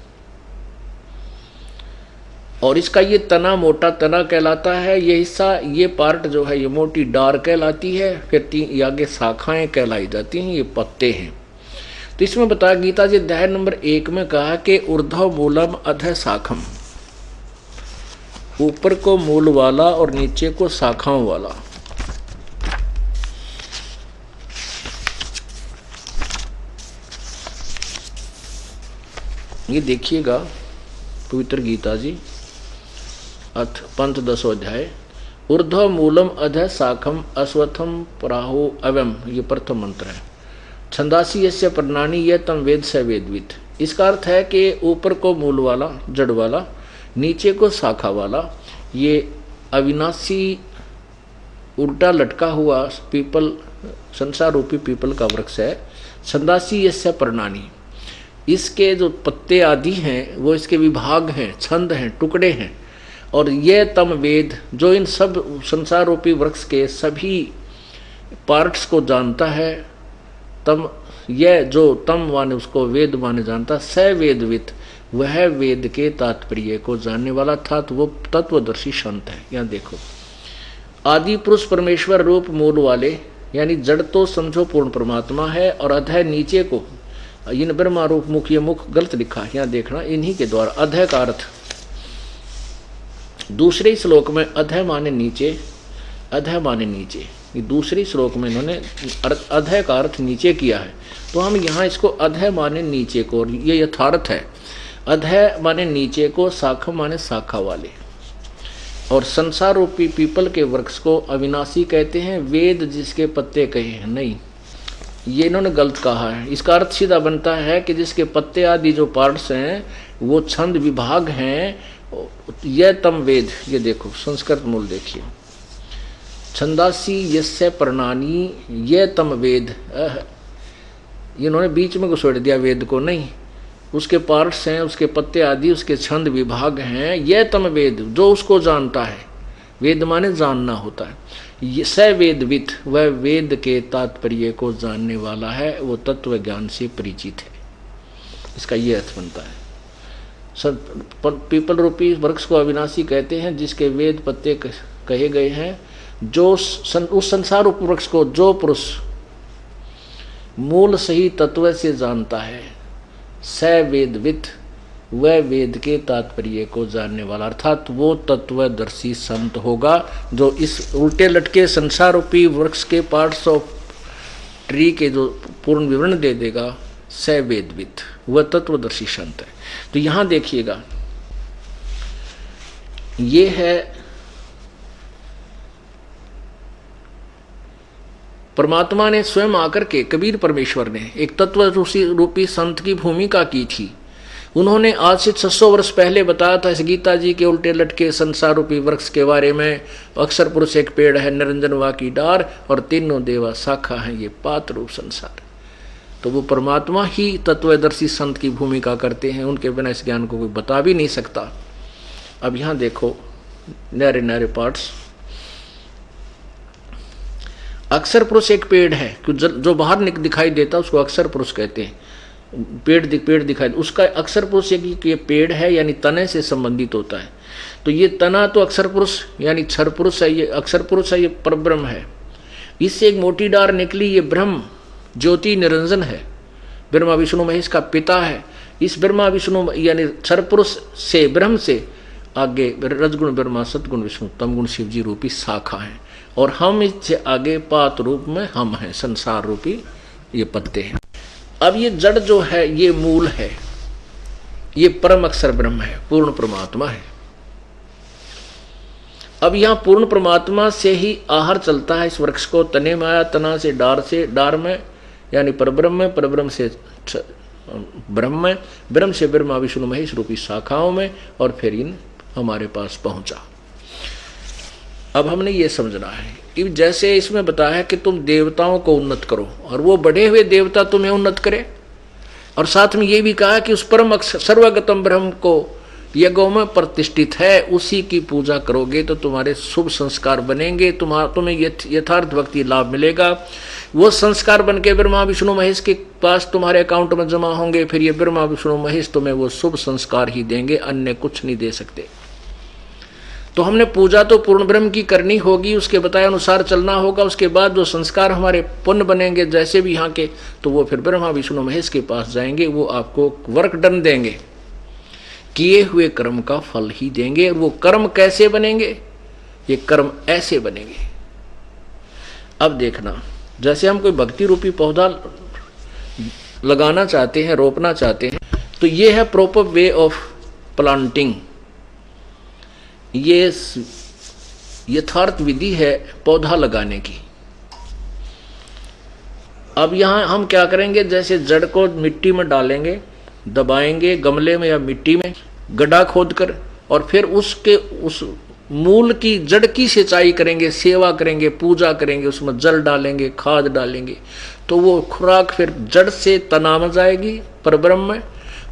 और इसका ये तना मोटा तना कहलाता है, ये हिस्सा, ये पार्ट जो है ये मोटी डार कहलाती है, फिर आगे शाखाएं कहलाई जाती हैं, ये पत्ते हैं। तो इसमें बताया गीता जी अध्याय नंबर 1 में कहा कि ऊर्ध्व मूलम अधः शाखम, ऊपर को मूल वाला और नीचे को शाखाओं वाला। ये देखिएगा पवित्र गीता जी अथ पंचदशो अध्याय, ऊर्ध्व मूलम अधः शाखम अश्वत्थम प्राहो अवम, ये प्रथम मंत्र है। छंदासी यस्य प्रणानी यह तम वेद स वेदवित। इसका अर्थ है कि ऊपर को मूल वाला जड़ वाला, नीचे को शाखा वाला, ये अविनाशी उल्टा लटका हुआ पीपल, संसार रूपी पीपल का वृक्ष है। छंदासी यस्य प्रणानी, इसके जो पत्ते आदि हैं वो इसके विभाग हैं, छंद हैं, टुकड़े हैं। और ये तम वेद, जो इन सब संसार रूपी वृक्ष के सभी पार्ट्स को जानता है, तम यह जो तम माने उसको वेद माने जानता, स वेदवित, वह वेद के तात्पर्य को जानने वाला था, तो वो तत्वदर्शी संत है। यहाँ देखो, आदि पुरुष परमेश्वर रूप मूल वाले, यानी जड़ तो समझो पूर्ण परमात्मा है, और अधः नीचे को इन ब्रह्मा रूप मुख, ये मुख गलत लिखा, यहाँ देखना, इन्हीं के द्वारा अधः का अर्थ दूसरे श्लोक में अधः माने नीचे, अधः माने नीचे, ये दूसरे श्लोक में इन्होंने अधः का अर्थ नीचे किया है। तो हम यहाँ इसको अधः माने नीचे को, और ये यथार्थ है, अधः माने नीचे को, शाखा माने शाखा वाले। और संसार रूपी पीपल के वृक्ष को अविनाशी कहते हैं, वेद जिसके पत्ते कहे हैं, नहीं, ये इन्होंने गलत कहा है। इसका अर्थ सीधा बनता है कि जिसके पत्ते आदि जो पार्ट्स हैं वो छंद विभाग हैं, यह तम वेद। ये देखो संस्कृत मूल देखिए, छंदासी यस्य प्रणानी ये तम वेद, इन्होंने बीच में घुसेड़ दिया वेद को, नहीं, उसके पार्ट्स हैं, उसके पत्ते आदि, उसके छंद विभाग हैं, ये तम वेद, जो उसको जानता है। वेद माने जानना होता है। ये स वेदवित, वह वेद के तात्पर्य को जानने वाला है, वो तत्व ज्ञान से परिचित है। इसका ये अर्थ बनता है। पीपल रूपी वृक्ष को अविनाशी कहते हैं, जिसके वेद पत्ते कहे गए हैं। जो उस संसार रूपी वृक्ष को जो पुरुष मूल सही तत्व से जानता है, स वेदवित, वह वेद के तात्पर्य को जानने वाला, अर्थात वो तत्वदर्शी संत होगा जो इस उल्टे लटके संसार रूपी वृक्ष के पार्ट्स ऑफ ट्री के जो पूर्ण विवरण दे देगा, स वेदवित, वह तत्वदर्शी संत है। तो यहां देखिएगा, ये है परमात्मा ने स्वयं आकर के, कबीर परमेश्वर ने एक तत्व रूपी संत की भूमिका की थी। उन्होंने आज से 600 वर्ष पहले बताया था इस गीता जी के उल्टे लटके संसार रूपी वृक्ष के बारे में। अक्षर पुरुष एक पेड़ है, निरंजन वा की डार, और तीनों देवा शाखा है, ये पात रूप संसार। तो वो परमात्मा ही तत्वदर्शी संत की भूमिका करते हैं, उनके बिना इस ज्ञान को कोई बता भी नहीं सकता। अब यहाँ देखो न्यारे न्यारे पार्ट्स। अक्षर पुरुष एक पेड़ है, जो बाहर दिखाई देता उसको अक्षर पुरुष कहते हैं। पेड़ दिखाई, उसका अक्षर पुरुष ये पेड़ है यानी तने से संबंधित होता है। तो ये तना तो अक्षर पुरुष यानी क्षर पुरुष है, ये अक्षर पुरुष है, ये परब्रह्म है। इससे एक मोटी डार निकली, ये ब्रह्म ज्योति निरंजन है, ब्रह्मा विष्णु महेश का पिता है। इस ब्रह्मा विष्णु यानी क्षर पुरुष से, ब्रह्म से आगे रजगुण ब्रह्मा, सतगुण विष्णु, तमगुण शिव जी रूपी शाखा है, और हम इससे आगे पात रूप में हम हैं, संसार रूपी ये पत्ते हैं। अब ये जड़ जो है ये मूल है, ये परम अक्षर ब्रह्म है, पूर्ण परमात्मा है। अब यहां पूर्ण परमात्मा से ही आहार चलता है इस वृक्ष को, तने में आया, तना से डार में यानी परब्रह्म में, परब्रह्म से ब्रह्म में, ब्रह्म से ब्रह्मा विष्णु महेश रूपी शाखाओं में, और फिर इन हमारे पास पहुंचा। अब हमने ये समझना है कि जैसे इसमें बताया है कि तुम देवताओं को उन्नत करो, और वो बढ़े हुए देवता तुम्हें उन्नत करे, और साथ में ये भी कहा कि उस परम सर्वगतम ब्रह्म को यज्ञों में प्रतिष्ठित है, उसी की पूजा करोगे तो तुम्हारे शुभ संस्कार बनेंगे, तुम्हें यथार्थ भक्ति लाभ मिलेगा। वो संस्कार बन के ब्रह्मा विष्णु महेश के पास तुम्हारे अकाउंट में जमा होंगे, फिर ये ब्रह्मा विष्णु महेश तुम्हें वो शुभ संस्कार ही देंगे, अन्य कुछ नहीं दे सकते। तो हमने पूजा तो पूर्ण ब्रह्म की करनी होगी, उसके बताए अनुसार चलना होगा। उसके बाद जो संस्कार हमारे पुण्य बनेंगे जैसे भी यहाँ के, तो वो फिर ब्रह्मा विष्णु महेश के पास जाएंगे, वो आपको वर्क डन देंगे, किए हुए कर्म का फल ही देंगे। वो कर्म कैसे बनेंगे? ये कर्म ऐसे बनेंगे। अब देखना, जैसे हम कोई भक्ति रूपी पौधा लगाना चाहते हैं, रोपना चाहते हैं, तो ये है प्रॉपर वे ऑफ प्लांटिंग, ये यथार्थ विधि है पौधा लगाने की। अब यहां हम क्या करेंगे, जैसे जड़ को मिट्टी में डालेंगे, दबाएंगे गमले में या मिट्टी में गड्ढा खोदकर, और फिर उसके उस मूल की जड़ की सिंचाई करेंगे, सेवा करेंगे, पूजा करेंगे, उसमें जल डालेंगे, खाद डालेंगे, तो वो खुराक फिर जड़ से तना में जाएगी परब्रह्म में,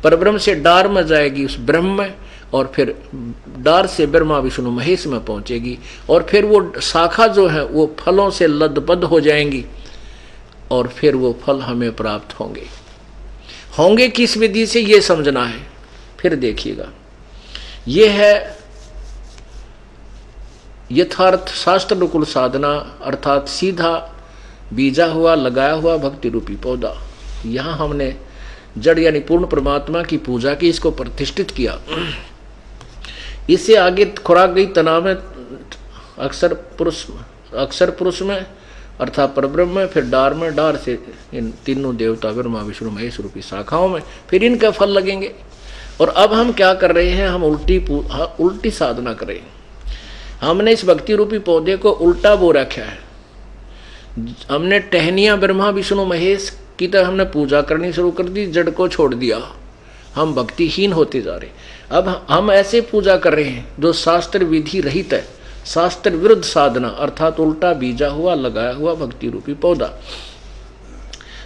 परब्रह्म से डार में जाएगी उस ब्रह्म में, और फिर डार से ब्रह्मा विष्णु महेश में पहुंचेगी, और फिर वो शाखा जो है वो फलों से लदबद हो जाएंगी, और फिर वो फल हमें प्राप्त होंगे किस विधि से, ये समझना है। फिर देखिएगा, ये है यथार्थ शास्त्र अनुकूल साधना, अर्थात सीधा बीजा हुआ लगाया हुआ भक्ति रूपी पौधा। यहां हमने जड़ यानी पूर्ण परमात्मा की पूजा की, इसको प्रतिष्ठित किया। इससे आगे खुराक गई तना में, अक्षर पुरुष में अर्थात परब्रह्म में, फिर डार में, डार से इन तीनों देवता ब्रह्मा विष्णु महेश रूपी शाखाओं में, फिर इनका फल लगेंगे। और अब हम क्या कर रहे हैं, हम उल्टी साधना कर रहे हैं। हमने इस भक्ति रूपी पौधे को उल्टा बो रखा है। हमने टहनियां ब्रह्मा विष्णु महेश की तरह हमने पूजा करनी शुरू कर दी, जड़ को छोड़ दिया, हम भक्तिहीन होते जा रहे। अब हम ऐसे पूजा कर रहे हैं जो शास्त्र विधि रहित है, शास्त्र विरुद्ध साधना, अर्थात उल्टा बीजा हुआ लगाया हुआ भक्ति रूपी पौधा।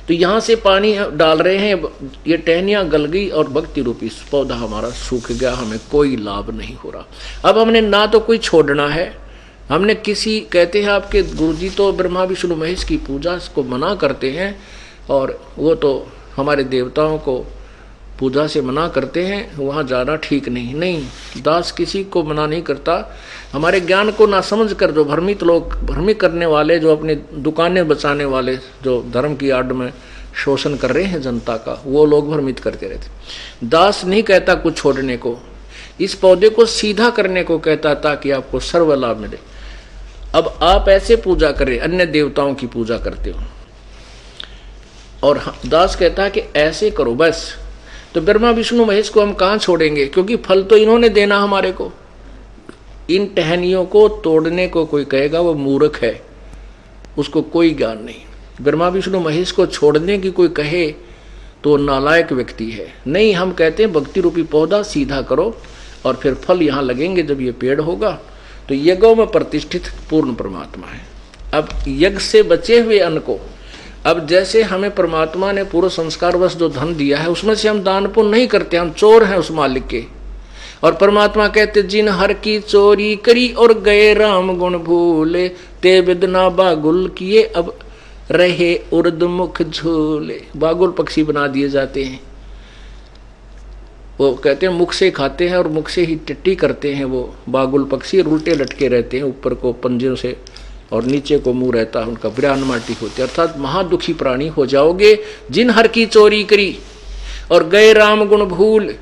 तो यहां से पानी डाल रहे हैं, ये टहनियां गल गई और भक्ति रूपी पौधा हमारा सूख गया, हमें कोई लाभ नहीं हो रहा। अब हमने ना तो कोई छोड़ना है, हमने किसी, कहते हैं आपके गुरुजी तो ब्रह्मा विष्णु महेश की पूजा को मना करते हैं, और वो तो हमारे देवताओं को पूजा से मना करते हैं वहाँ जाना ठीक नहीं। नहीं, दास किसी को मना नहीं करता। हमारे ज्ञान को ना समझ कर जो भ्रमित लोग, भ्रमित करने वाले, जो अपनी दुकानें बचाने वाले, जो धर्म की आड़ में शोषण कर रहे हैं जनता का, वो लोग भ्रमित करते रहते। दास नहीं कहता कुछ छोड़ने को, इस पौधे को सीधा करने को कहता ताकि आपको सर्व लाभ मिले। अब आप ऐसे पूजा करें, अन्य देवताओं की पूजा करते हो, और दास कहता है कि ऐसे करो बस, तो ब्रह्मा विष्णु महेश को हम कहाँ छोड़ेंगे, क्योंकि फल तो इन्होंने देना हमारे को। इन टहनियों को तोड़ने को कोई कहेगा वो मूर्ख है, उसको कोई ज्ञान नहीं। ब्रह्मा विष्णु महेश को छोड़ने की कोई कहे तो नालायक व्यक्ति है। नहीं, हम कहते हैं भक्ति रूपी पौधा सीधा करो और फिर फल यहाँ लगेंगे। जब ये पेड़ होगा तो यज्ञों में प्रतिष्ठित पूर्ण परमात्मा है। अब यज्ञ से बचे हुए अन्न को, अब जैसे हमें परमात्मा ने पूर्व संस्कारवश जो धन दिया है उसमें से हम दान पुण्य नहीं करते, हम चोर हैं उस मालिक के। और परमात्मा कहते जिन हर की चोरी करी और गए राम गुण भूले, ते बिदना बागुल किए अब रहे उर्द मुख झूले। बागुल पक्षी बना दिए जाते हैं, वो कहते हैं मुख से खाते हैं और मुख से ही टट्टी करते हैं। वो बागुल पक्षी उल्टे लटके रहते हैं, ऊपर को पंजों से और नीचे को मुंह रहता है उनका, बिरान माटी होती है। अर्थात महादुखी प्राणी हो जाओगे जिन हर की चोरी करी और गए राम गुण भूल,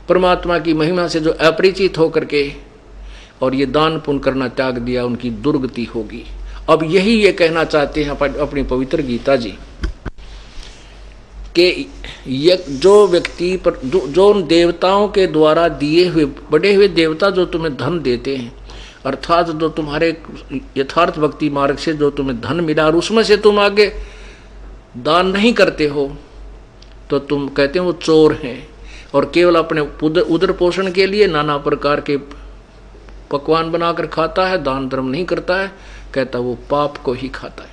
परमात्मा की महिमा से जो अपरिचित होकर के और ये दान पुण्य करना त्याग दिया, उनकी दुर्गति होगी। अब यही ये कहना चाहते हैं अपनी पवित्र गीता जी कि जो व्यक्ति पर जो उन देवताओं के द्वारा दिए हुए, बड़े हुए देवता जो तुम्हें धन देते हैं, अर्थात जो तुम्हारे यथार्थ भक्ति मार्ग से जो तुम्हें धन मिला और उसमें से तुम आगे दान नहीं करते हो, तो तुम कहते हो वो चोर हैं और केवल अपने उदर पोषण के लिए नाना प्रकार के पकवान बनाकर खाता है, दान धर्म नहीं करता है, कहता वो पाप को ही खाता है।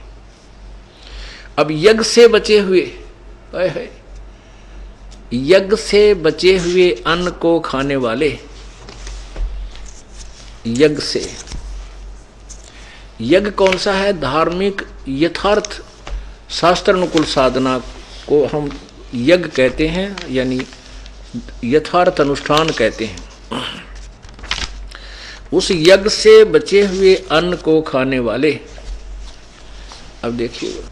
अब यज्ञ से बचे हुए, यज्ञ से बचे हुए अन्न को खाने वाले, यज्ञ से, यज्ञ कौन सा है? धार्मिक यथार्थ शास्त्र अनुकूल साधना को हम यज्ञ कहते हैं, यानी यथार्थ अनुष्ठान कहते हैं। उस यज्ञ से बचे हुए अन्न को खाने वाले, अब देखिए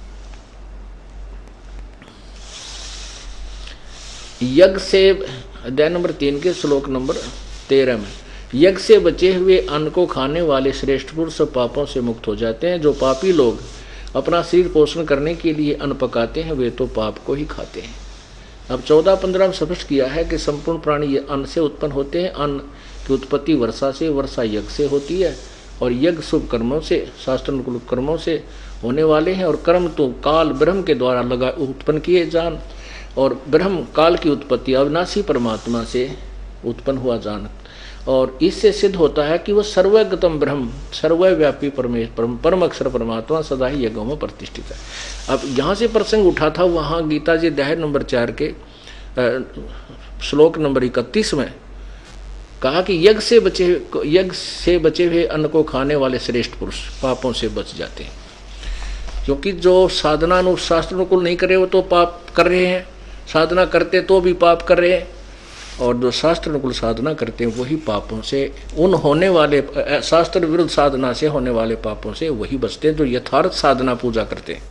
यज्ञ से, अध्याय नंबर 3 के श्लोक नंबर 13 में, यज्ञ से बचे हुए अन्न को खाने वाले श्रेष्ठ पुरुष पापों से मुक्त हो जाते हैं। जो पापी लोग अपना शरीर पोषण करने के लिए अन्न पकाते हैं वे तो पाप को ही खाते हैं। अब 14-15 में स्पष्ट किया है कि संपूर्ण प्राणी ये अन्न से उत्पन्न होते हैं। अन्न की उत्पत्ति वर्षा से, वर्षा यज्ञ से होती है और यज्ञ शुभ कर्मों से, शास्त्रानुकूल कर्मों से होने वाले हैं। और कर्म तो काल ब्रह्म के द्वारा उत्पन्न किए जान, और ब्रह्म काल की उत्पत्ति अविनाशी परमात्मा से उत्पन्न हुआ जान, और इससे सिद्ध होता है कि वह सर्वगतम ब्रह्म, सर्वव्यापी परमेश्वर, परम अक्षर परमात्मा सदा ही यज्ञों में प्रतिष्ठित है। अब यहाँ से प्रसंग उठा था, वहाँ गीता जी अध्याय नंबर 4 के श्लोक नंबर 31 में कहा कि यज्ञ से बचे हुए अन्न को खाने वाले श्रेष्ठ पुरुष पापों से बच जाते हैं। क्योंकि जो साधना शास्त्र अनुकूल नहीं करे वो तो पाप कर रहे हैं, साधना करते तो भी पाप कर रहे हैं, और जो शास्त्र अनुकूल साधना करते हैं वही पापों से, उन होने वाले शास्त्र विरुद्ध साधना से होने वाले पापों से वही बचते हैं जो यथार्थ साधना पूजा करते हैं।